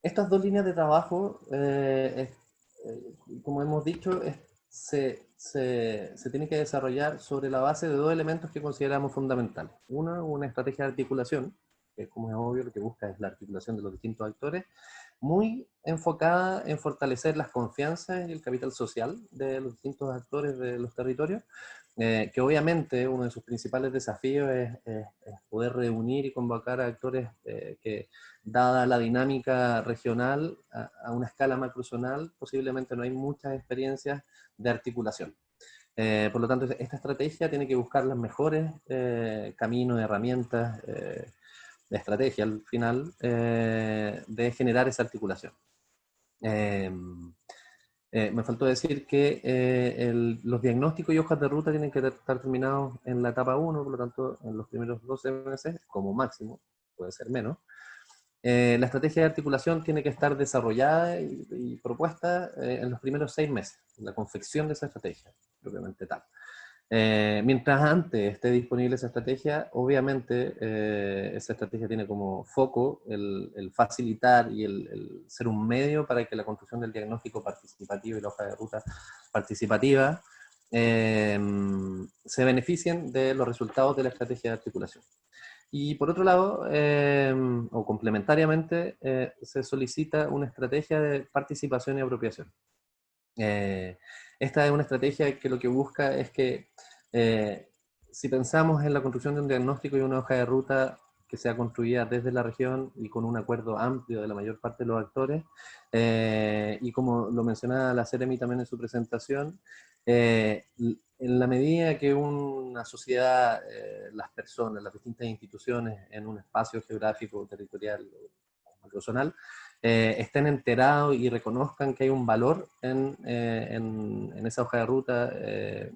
Estas dos líneas de trabajo, como hemos dicho, se tienen que desarrollar sobre la base de dos elementos que consideramos fundamentales. Uno, una estrategia de articulación, que como es obvio lo que busca es la articulación de los distintos actores, muy enfocada en fortalecer las confianzas y el capital social de los distintos actores de los territorios, que obviamente uno de sus principales desafíos es poder reunir y convocar a actores que, dada la dinámica regional, a una escala macrozonal, posiblemente no hay muchas experiencias de articulación. Por lo tanto, esta estrategia tiene que buscar los mejores caminos, herramientas, de estrategia al final, de generar esa articulación. Me faltó decir que los diagnósticos y hojas de ruta tienen que estar terminados en la etapa 1, por lo tanto, en los primeros 12 meses, como máximo, puede ser menos. La estrategia de articulación tiene que estar desarrollada y propuesta en los primeros 6 meses, la confección de esa estrategia, propiamente tal. Mientras antes esté disponible esa estrategia, obviamente esa estrategia tiene como foco el facilitar y el ser un medio para que la construcción del diagnóstico participativo y la hoja de ruta participativa se beneficien de los resultados de la estrategia de articulación. Y por otro lado, o complementariamente, se solicita una estrategia de participación y apropiación. Esta es una estrategia que lo que busca es que si pensamos en la construcción de un diagnóstico y una hoja de ruta que sea construida desde la región y con un acuerdo amplio de la mayor parte de los actores, y como lo mencionaba la Seremi también en su presentación, en la medida que una sociedad, las personas, las distintas instituciones en un espacio geográfico, territorial o macrozonal, estén enterados y reconozcan que hay un valor en esa hoja de ruta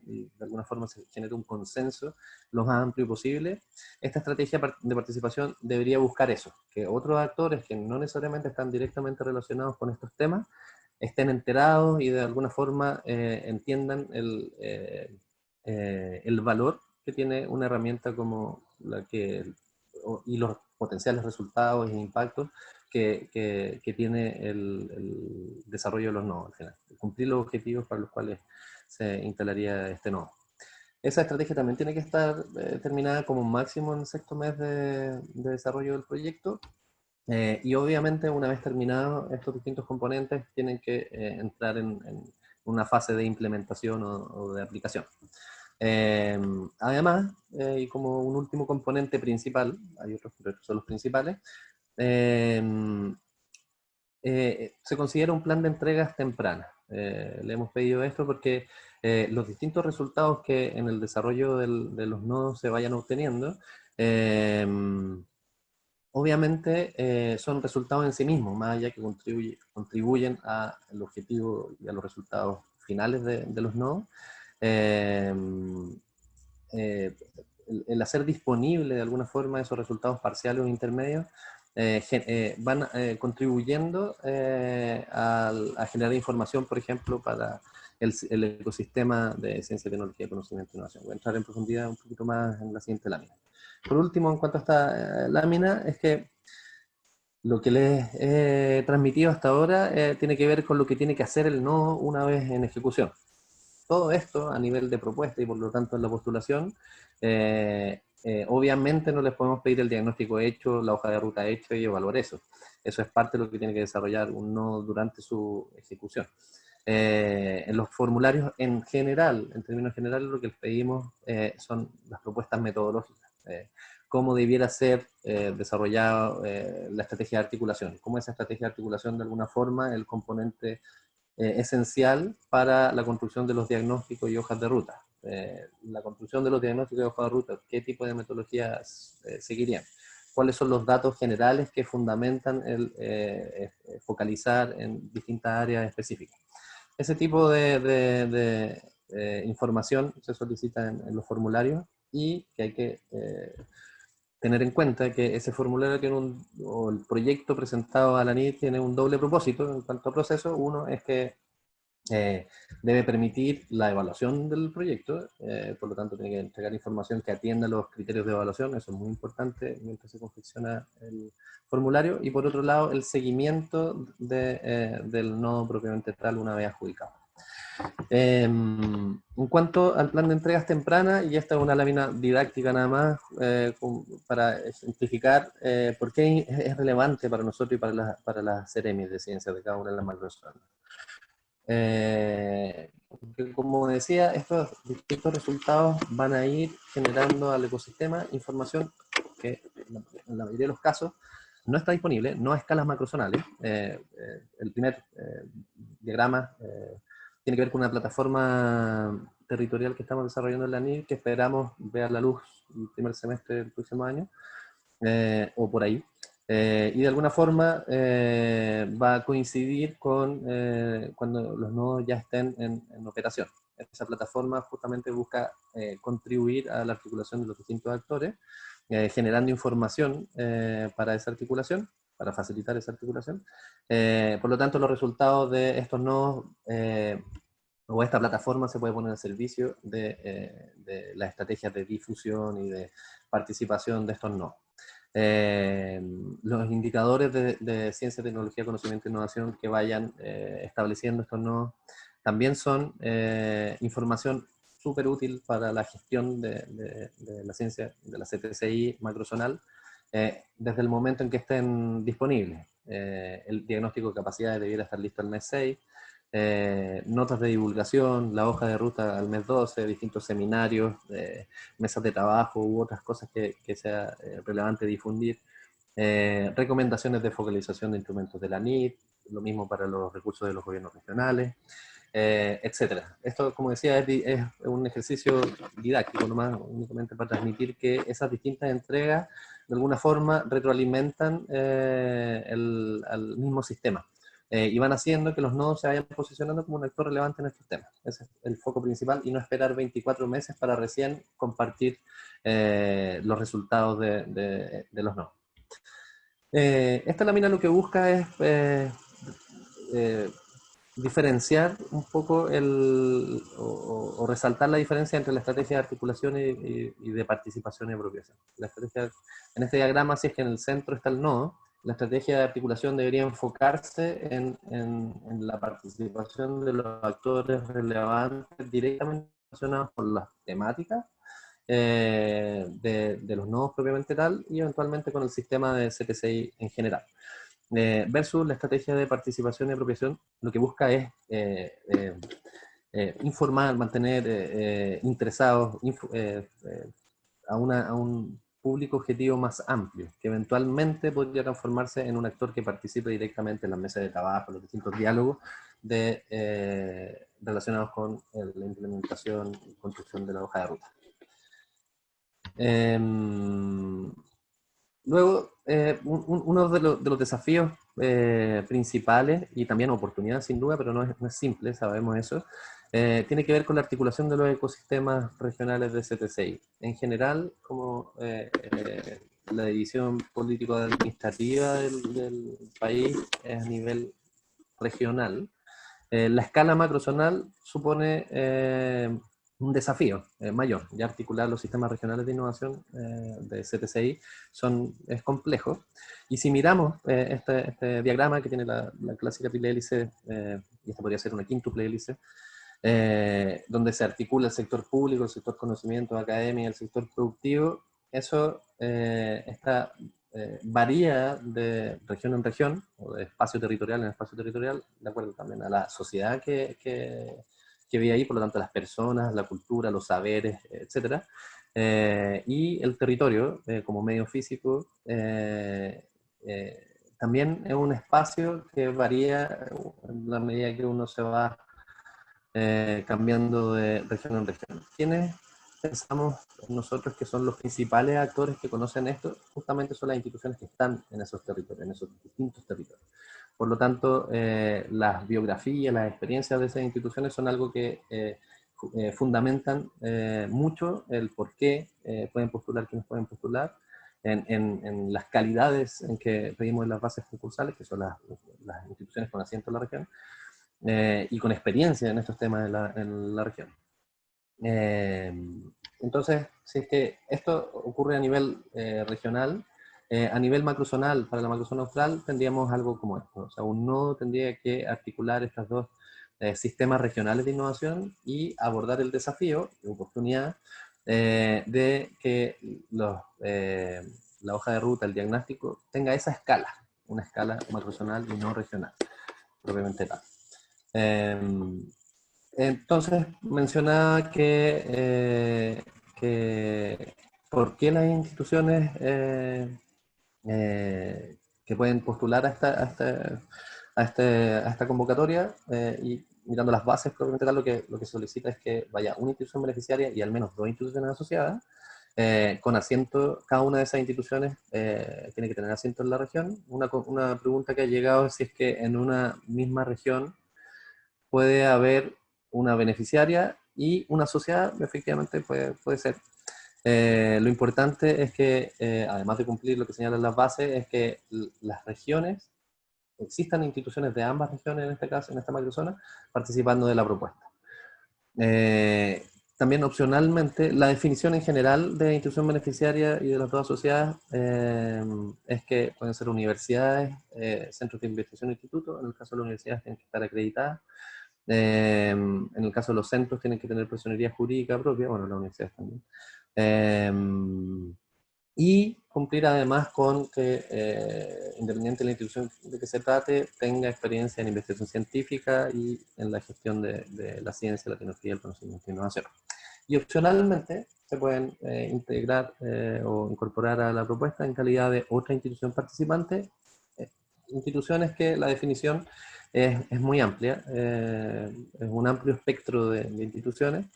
y de alguna forma se genere un consenso lo más amplio posible, esta estrategia de participación debería buscar eso, que otros actores que no necesariamente están directamente relacionados con estos temas estén enterados y de alguna forma entiendan el valor que tiene una herramienta como la que, y los potenciales resultados e impactos que tiene el desarrollo de los nodos al final, cumplir los objetivos para los cuales se instalaría este nodo. Esa estrategia también tiene que estar terminada como máximo en el 6º mes de desarrollo del proyecto, y obviamente una vez terminados estos distintos componentes tienen que entrar en una fase de implementación o de aplicación. Además, y como un último componente principal, hay otros, pero estos son los principales, se considera un plan de entregas tempranas. Le hemos pedido esto porque los distintos resultados que en el desarrollo de los nodos se vayan obteniendo, obviamente son resultados en sí mismos, más allá que contribuyen al objetivo y a los resultados finales de los nodos. El hacer disponible de alguna forma esos resultados parciales o intermedios van contribuyendo a generar información, por ejemplo, para el ecosistema de ciencia, tecnología, conocimiento e innovación. Voy a entrar en profundidad un poquito más en la siguiente lámina. Por último, en cuanto a esta lámina, es que lo que les he transmitido hasta ahora tiene que ver con lo que tiene que hacer el nodo una vez en ejecución. Todo esto a nivel de propuesta y por lo tanto en la postulación, obviamente no les podemos pedir el diagnóstico hecho, la hoja de ruta hecha y evaluar eso. Eso es parte de lo que tiene que desarrollar un nodo durante su ejecución. En los formularios en general, en términos generales, lo que les pedimos son las propuestas metodológicas. Cómo debiera ser desarrollada la estrategia de articulación. Cómo esa estrategia de articulación de alguna forma el componente esencial para la construcción de los diagnósticos y hojas de ruta. La construcción de los diagnósticos y hojas de ruta, ¿qué tipo de metodologías seguirían? ¿Cuáles son los datos generales que fundamentan el focalizar en distintas áreas específicas? Ese tipo de información se solicita en los formularios y que hay que tener en cuenta que ese formulario tiene o el proyecto presentado a la NID tiene un doble propósito en cuanto a proceso. Uno es que debe permitir la evaluación del proyecto, por lo tanto tiene que entregar información que atienda los criterios de evaluación, eso es muy importante mientras se confecciona el formulario, y por otro lado el seguimiento del nodo propiamente tal una vez adjudicado. En cuanto al plan de entregas tempranas, y esta es una lámina didáctica nada más, para simplificar por qué es relevante para nosotros y para las CEREMIs de ciencias de cada una de las macrozonas. Porque como decía, estos distintos resultados van a ir generando al ecosistema información que en la mayoría de los casos no está disponible, no a escalas macrozonales. El primer diagrama tiene que ver con una plataforma territorial que estamos desarrollando en la NID, que esperamos vea la luz el primer semestre del próximo año, o por ahí. Y de alguna forma va a coincidir con cuando los nodos ya estén en operación. Esa plataforma justamente busca contribuir a la articulación de los distintos actores, generando información para esa articulación, para facilitar esa articulación. Por lo tanto, los resultados de estos nodos o esta plataforma se puede poner al servicio de las estrategias de difusión y de participación de estos nodos. Los indicadores de ciencia, tecnología, conocimiento e innovación que vayan estableciendo estos nodos también son información súper útil para la gestión de la ciencia, de la CTCI macrozonal, desde el momento en que estén disponibles. El diagnóstico de capacidades debiera estar listo el mes 6, notas de divulgación, la hoja de ruta al mes 12, distintos seminarios, mesas de trabajo u otras cosas que sea relevante difundir, recomendaciones de focalización de instrumentos de la NID, lo mismo para los recursos de los gobiernos regionales, etcétera. Esto, como decía, es un ejercicio didáctico nomás, únicamente para transmitir que esas distintas entregas de alguna forma retroalimentan al mismo sistema. Y van haciendo que los nodos se vayan posicionando como un actor relevante en estos temas. Ese es el foco principal, y no esperar 24 meses para recién compartir los resultados de los nodos. Esta lámina lo que busca es diferenciar un poco o resaltar la diferencia entre la estrategia de articulación y de participación y apropiación. La estrategia, en este diagrama, si es que en el centro está el nodo, la estrategia de articulación debería enfocarse en la participación de los actores relevantes directamente relacionados con las temáticas de los nodos propiamente tal, y eventualmente con el sistema de CTCI en general. Versus la estrategia de participación y apropiación, lo que busca es informar, mantener interesados a un público objetivo más amplio, que eventualmente podría transformarse en un actor que participe directamente en las mesas de trabajo, los distintos diálogos relacionados con la implementación y construcción de la hoja de ruta. Luego, uno de los desafíos principales, y también oportunidades sin duda, pero no es simple, sabemos eso, tiene que ver con la articulación de los ecosistemas regionales de CTCI. En general, como la división político-administrativa del país es a nivel regional, la escala macrozonal supone un desafío mayor. Ya articular los sistemas regionales de innovación de CTCI es complejo. Y si miramos este diagrama que tiene la clásica triple hélice, y esta podría ser una quíntuple hélice, donde se articula el sector público, el sector conocimiento, academia, el sector productivo, eso varía de región en región, o de espacio territorial en espacio territorial, de acuerdo también a la sociedad que vive ahí, por lo tanto las personas, la cultura, los saberes, etc. Y el territorio, como medio físico, también es un espacio que varía en la medida que uno se va cambiando de región en región. ¿Quiénes pensamos nosotros que son los principales actores que conocen esto? Justamente son las instituciones que están en esos territorios, en esos distintos territorios. Por lo tanto, las biografías, las experiencias de esas instituciones son algo que fundamentan mucho el por qué pueden postular quienes pueden postular, en las calidades en que pedimos en las bases concursales, que son las instituciones con asiento en la región, y con experiencia en estos temas en la región. Entonces, si es que esto ocurre a nivel regional, a nivel macrozonal, para la macrozona austral, tendríamos algo como esto. O sea, un nodo tendría que articular estas dos sistemas regionales de innovación y abordar el desafío, la oportunidad, de que la hoja de ruta, el diagnóstico, tenga esa escala, una escala macrozonal y no regional, propiamente tal. Entonces, mencionaba que por qué las instituciones que pueden postular a esta convocatoria, y mirando las bases, probablemente tal, lo que solicita es que vaya una institución beneficiaria y al menos 2 instituciones asociadas, con asiento. Cada una de esas instituciones tiene que tener asiento en la región. Una pregunta que ha llegado es si es que en una misma región puede haber una beneficiaria y una asociada. Efectivamente puede ser. Lo importante es que, además de cumplir lo que señalan las bases, es que las regiones, existan instituciones de ambas regiones, en este caso, en esta macrozona, participando de la propuesta. También opcionalmente, la definición en general de institución beneficiaria y de las dos asociadas es que pueden ser universidades, centros de investigación e institutos. En el caso de las universidades tienen que estar acreditadas. En el caso de los centros tienen que tener personería jurídica propia, bueno, las universidades también. Y cumplir además con que, independiente de la institución de que se trate, tenga experiencia en investigación científica y en la gestión de la ciencia, la tecnología, el conocimiento e innovación. Y opcionalmente se pueden integrar o incorporar a la propuesta en calidad de otra institución participante, instituciones que la definición es muy amplia, es un amplio espectro de instituciones,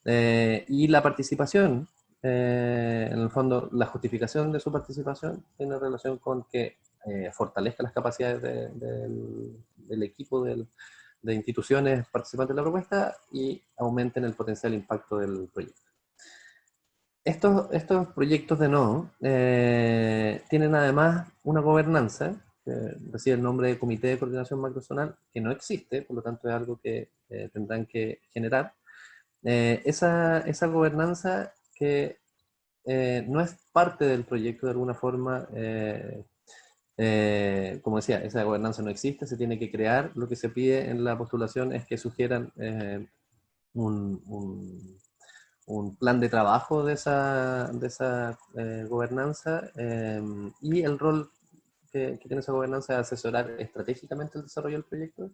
y la participación, en el fondo, la justificación de su participación tiene relación con que fortalezca las capacidades del equipo de instituciones participantes de la propuesta y aumenten el potencial impacto del proyecto. Estos proyectos de nodo tienen además una gobernanza que recibe el nombre de Comité de Coordinación Macrozonal, que no existe, por lo tanto es algo que tendrán que generar. Esa gobernanza que no es parte del proyecto de alguna forma, como decía, esa gobernanza no existe, se tiene que crear. Lo que se pide en la postulación es que sugieran un plan de trabajo de esa gobernanza, y el rol que tiene esa gobernanza es asesorar estratégicamente el desarrollo del proyecto,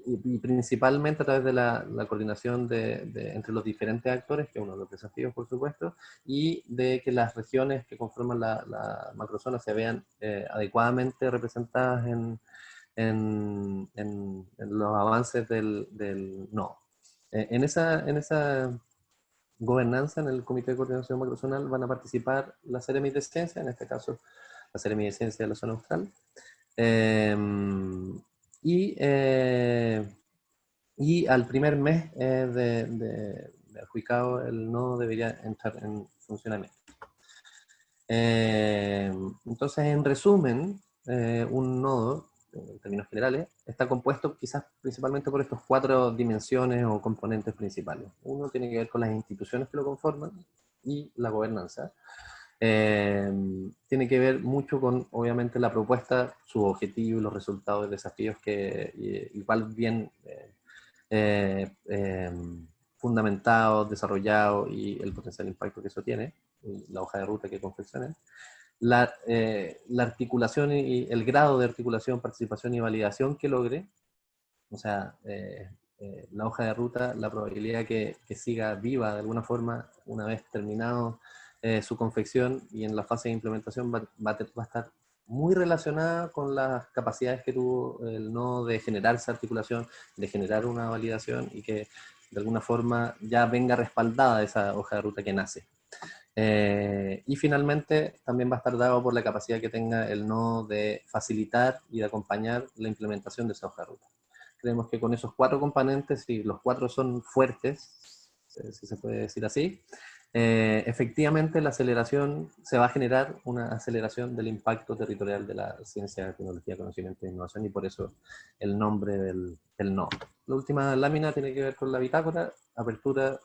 y principalmente a través de la coordinación entre los diferentes actores, que es uno de los desafíos, por supuesto, y de que las regiones que conforman la macrozona se vean adecuadamente representadas en los avances del nodo. En esa gobernanza, en el Comité de Coordinación Macrozonal, van a participar la Seremi de Ciencia, en este caso la Seremi de Ciencia de la zona austral, y al primer mes de adjudicado el nodo debería entrar en funcionamiento. Entonces, en resumen, un nodo, en términos generales, está compuesto quizás principalmente por estas 4 dimensiones o componentes principales. Uno tiene que ver con las instituciones que lo conforman y la gobernanza. Tiene que ver mucho con, obviamente, la propuesta, su objetivo, los resultados y desafíos que igual bien fundamentados, desarrollados, y el potencial impacto que eso tiene, y la hoja de ruta que confeccionen. La articulación y el grado de articulación, participación y validación que logre, o sea, la hoja de ruta, la probabilidad que siga viva de alguna forma una vez terminado su confección, y en la fase de implementación va a estar muy relacionada con las capacidades que tuvo el nodo de generar esa articulación, de generar una validación, y que de alguna forma ya venga respaldada esa hoja de ruta que nace. Y finalmente también va a estar dado por la capacidad que tenga el nodo de facilitar y de acompañar la implementación de esa hoja de ruta. Creemos que con esos 4 componentes, y los 4 son fuertes, si se puede decir así, efectivamente la aceleración, se va a generar una aceleración del impacto territorial de la ciencia, tecnología, conocimiento e innovación, y por eso el nombre del nodo. La última lámina tiene que ver con la bitácora, apertura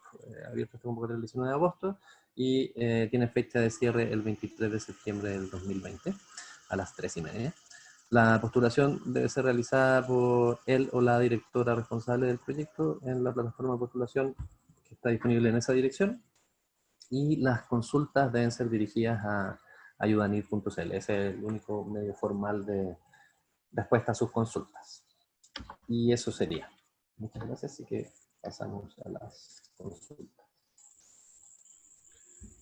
abierta hasta convocatoria el 19 de agosto, y tiene fecha de cierre el 23 de septiembre del 2020 a las 3:30. La postulación debe ser realizada por él o la directora responsable del proyecto en la plataforma de postulación que está disponible en esa dirección, y las consultas deben ser dirigidas a ayudanir.cl. Ese es el único medio formal de respuesta a sus consultas. Y eso sería. Muchas gracias, así que pasamos a las consultas.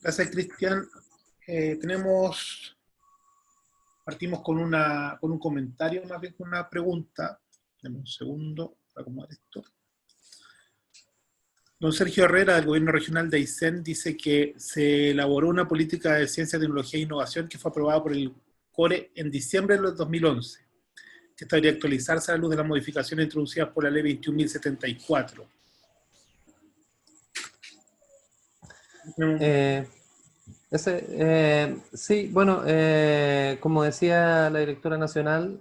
Gracias, Cristian. Partimos con un comentario, más bien con una pregunta. Dame un segundo para acomodar esto. Don Sergio Herrera, del Gobierno Regional de Aysén, dice que se elaboró una política de ciencia, tecnología e innovación que fue aprobada por el CORE en diciembre de 2011, que esta debería actualizarse a la luz de las modificaciones introducidas por la Ley 21.074. Sí, bueno, como decía la directora nacional,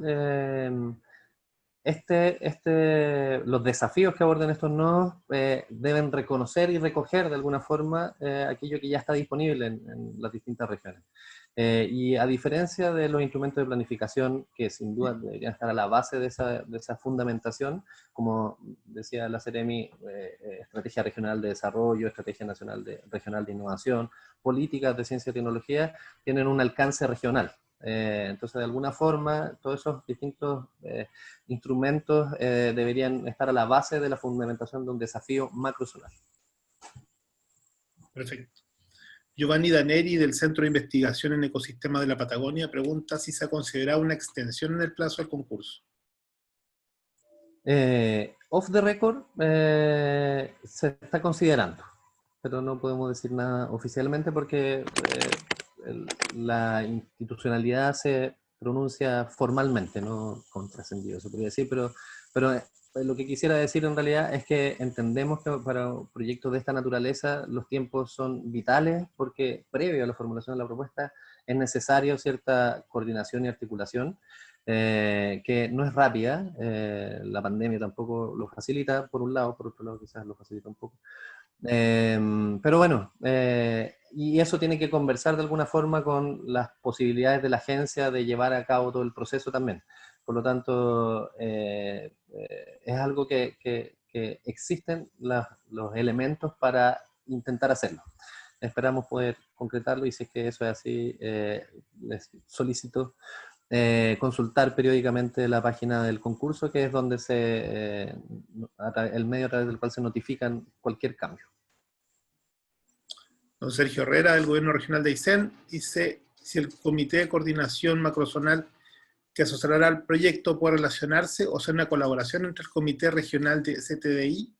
los desafíos que aborden estos nodos deben reconocer y recoger de alguna forma aquello que ya está disponible en las distintas regiones. Y a diferencia de los instrumentos de planificación, que sin duda deberían estar a la base de esa fundamentación, como decía la Seremi, Estrategia Regional de Desarrollo, Estrategia Regional de Innovación, políticas de ciencia y tecnología, tienen un alcance regional. Entonces, de alguna forma, todos esos distintos instrumentos deberían estar a la base de la fundamentación de un desafío macrozonal. Perfecto. Giovanni Daneri, del Centro de Investigación en Ecosistemas de la Patagonia, pregunta si se ha considerado una extensión en el plazo del concurso. Off the record, se está considerando, pero no podemos decir nada oficialmente porque la institucionalidad se pronuncia formalmente, no con trascendido, se podría decir, pero lo que quisiera decir en realidad es que entendemos que para proyectos de esta naturaleza los tiempos son vitales, porque previo a la formulación de la propuesta es necesario cierta coordinación y articulación, que no es rápida. La pandemia tampoco lo facilita, por un lado, por otro lado quizás lo facilita un poco. Pero bueno, y eso tiene que conversar de alguna forma con las posibilidades de la agencia de llevar a cabo todo el proceso también. Por lo tanto, es algo que existen los elementos para intentar hacerlo. Esperamos poder concretarlo, y si es que eso es así, les solicito consultar periódicamente la página del concurso, que es donde el medio a través del cual se notifican cualquier cambio. Don Sergio Herrera, del Gobierno Regional de Aysén, dice si el Comité de Coordinación Macrozonal que asociará al proyecto puede relacionarse o ser una colaboración entre el Comité Regional de CTDI,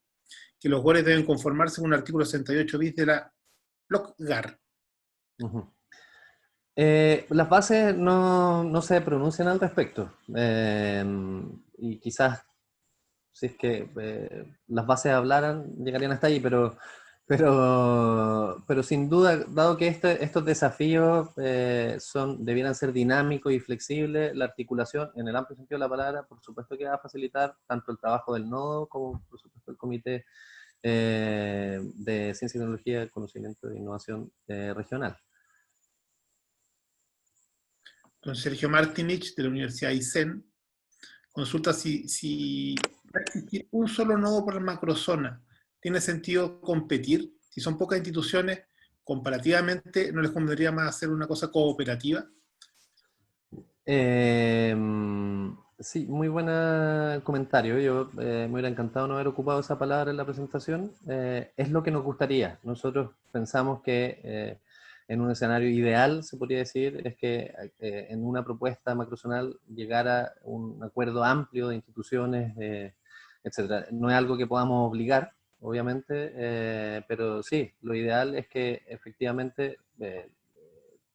que los GORES deben conformarse con un artículo 68 bis de la LOCGAR. Las bases no se pronuncian al respecto, y quizás si es que las bases hablaran llegarían hasta ahí, pero sin duda, dado que estos desafíos debieran ser dinámicos y flexibles, la articulación en el amplio sentido de la palabra, por supuesto que va a facilitar tanto el trabajo del nodo como por supuesto el Comité de Ciencia y Tecnología, Conocimiento e Innovación regional. Don Sergio Martinich, de la Universidad de Aysén, consulta si va a existir un solo nodo por la macrozona. ¿Tiene sentido competir? Si son pocas instituciones, comparativamente, ¿no les convendría más hacer una cosa cooperativa? Sí, muy buen comentario. Yo me hubiera encantado no haber ocupado esa palabra en la presentación. Es lo que nos gustaría. Nosotros pensamos que en un escenario ideal, se podría decir, es que en una propuesta macrozonal llegara un acuerdo amplio de instituciones, etc. No es algo que podamos obligar, obviamente, pero sí, lo ideal es que efectivamente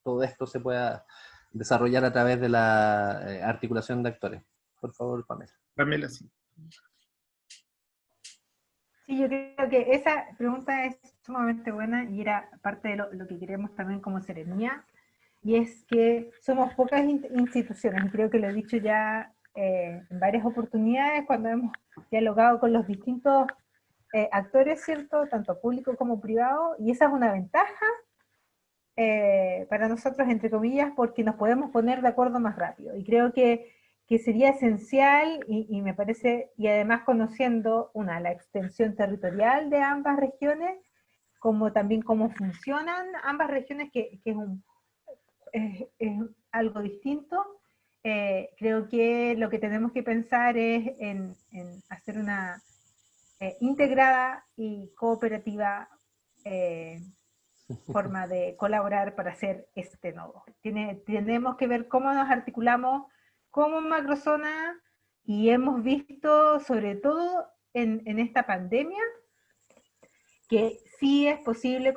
todo esto se pueda desarrollar a través de la articulación de actores. Por favor, Pamela. Pamela, sí. Sí, yo creo que esa pregunta es sumamente buena y era parte de lo que queremos también como Seremía, y es que somos pocas instituciones, y creo que lo he dicho ya en varias oportunidades cuando hemos dialogado con los distintos actores, ¿cierto? Tanto público como privado, y esa es una ventaja para nosotros, entre comillas, porque nos podemos poner de acuerdo más rápido. Y creo que sería esencial, y me parece, y además conociendo, la extensión territorial de ambas regiones, como también cómo funcionan ambas regiones, que es algo distinto. Creo que lo que tenemos que pensar es en hacer una integrada y cooperativa forma de colaborar para hacer este nodo. Tenemos que ver cómo nos articulamos como macrozona, y hemos visto, sobre todo en esta pandemia, que sí es posible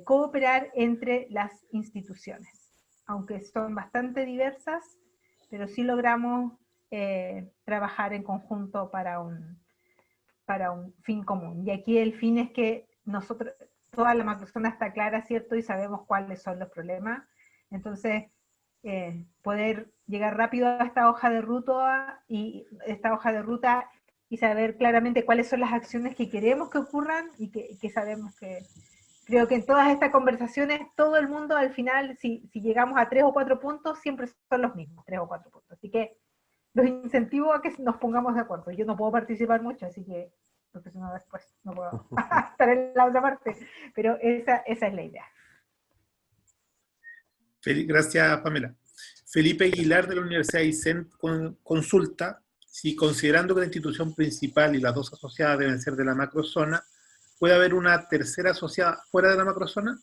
cooperar entre las instituciones, aunque son bastante diversas, pero sí logramos trabajar en conjunto para un fin común. Y aquí el fin es que nosotros, toda la macrozona está clara, ¿cierto? Y sabemos cuáles son los problemas. Entonces, poder llegar rápido a esta hoja de ruta y saber claramente cuáles son las acciones que queremos que ocurran y que sabemos que... Creo que en todas estas conversaciones, todo el mundo al final, si llegamos a 3 o 4 puntos, siempre son los mismos, 3 o 4 puntos. Así que los incentivo a que nos pongamos de acuerdo. Yo no puedo participar mucho, así que, porque si no después no puedo estar en la otra parte, pero esa es la idea. Gracias, Pamela. Felipe Aguilar, de la Universidad de Aysén, consulta si, considerando que la institución principal y las dos asociadas deben ser de la macrozona, ¿puede haber una tercera asociada fuera de la macrozona?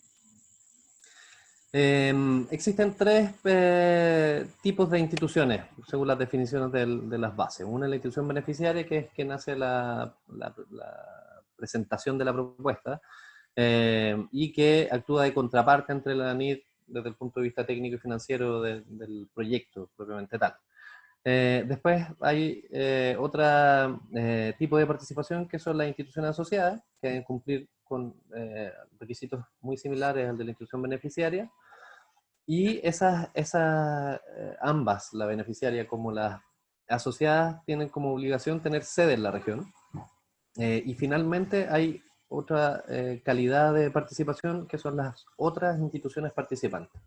Existen 3 tipos de instituciones, según las definiciones de las bases. Una es la institución beneficiaria, que es que nace la presentación de la propuesta, y que actúa de contraparte entre la ANID desde el punto de vista técnico y financiero del proyecto propiamente tal. Después hay otro tipo de participación, que son las instituciones asociadas, que deben cumplir con requisitos muy similares al de la institución beneficiaria, y ambas, la beneficiaria como las asociadas, tienen como obligación tener sede en la región. Y finalmente hay otra calidad de participación, que son las otras instituciones participantes.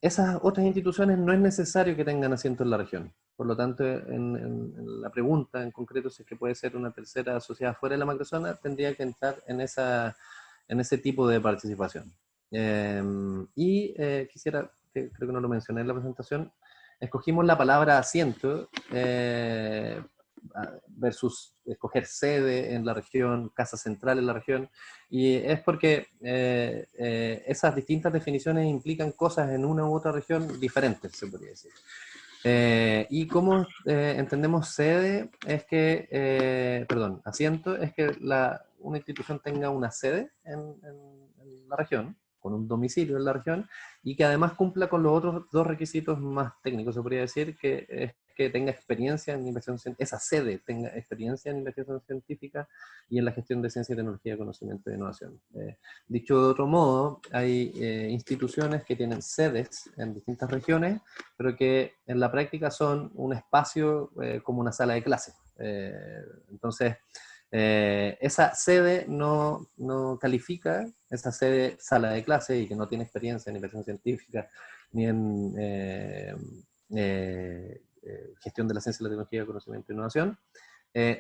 Esas otras instituciones no es necesario que tengan asiento en la región. Por lo tanto, en la pregunta en concreto, si es que puede ser una tercera asociada fuera de la macrozona, tendría que entrar en ese tipo de participación. Quisiera, creo que no lo mencioné en la presentación, escogimos la palabra asiento versus escoger sede en la región, casa central en la región, y es porque esas distintas definiciones implican cosas en una u otra región diferentes, se podría decir. Y como entendemos sede, es que, asiento, es que una institución tenga una sede en la región, con un domicilio en la región, y que además cumpla con los otros 2 requisitos más técnicos, se podría decir, que es que tenga experiencia en investigación, esa sede tenga experiencia en investigación científica y en la gestión de ciencia, tecnología, conocimiento e innovación. Dicho de otro modo, hay instituciones que tienen sedes en distintas regiones, pero que en la práctica son un espacio como una sala de clase. Entonces, esa sede no califica, esa sede sala de clase, y que no tiene experiencia en investigación científica ni en gestión de la ciencia, la tecnología, conocimiento e innovación,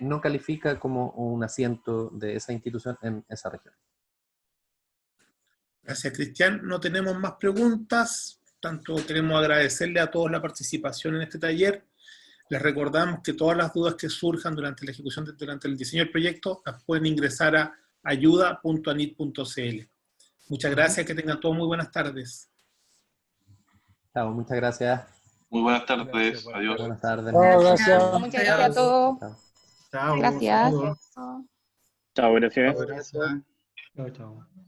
no califica como un asiento de esa institución en esa región. Gracias, Cristian. No tenemos más preguntas, tanto queremos agradecerle a todos la participación en este taller. Les recordamos que todas las dudas que surjan durante la ejecución, durante el diseño del proyecto, las pueden ingresar a ayuda.anid.cl. Muchas gracias, que tengan todos muy buenas tardes. Chao, muchas gracias. Muy buenas tardes. Adiós. Buenas tardes. Gracias. Muchas gracias a todos. Chao. Gracias. Chao, gracias. Gracias. Chao, chao.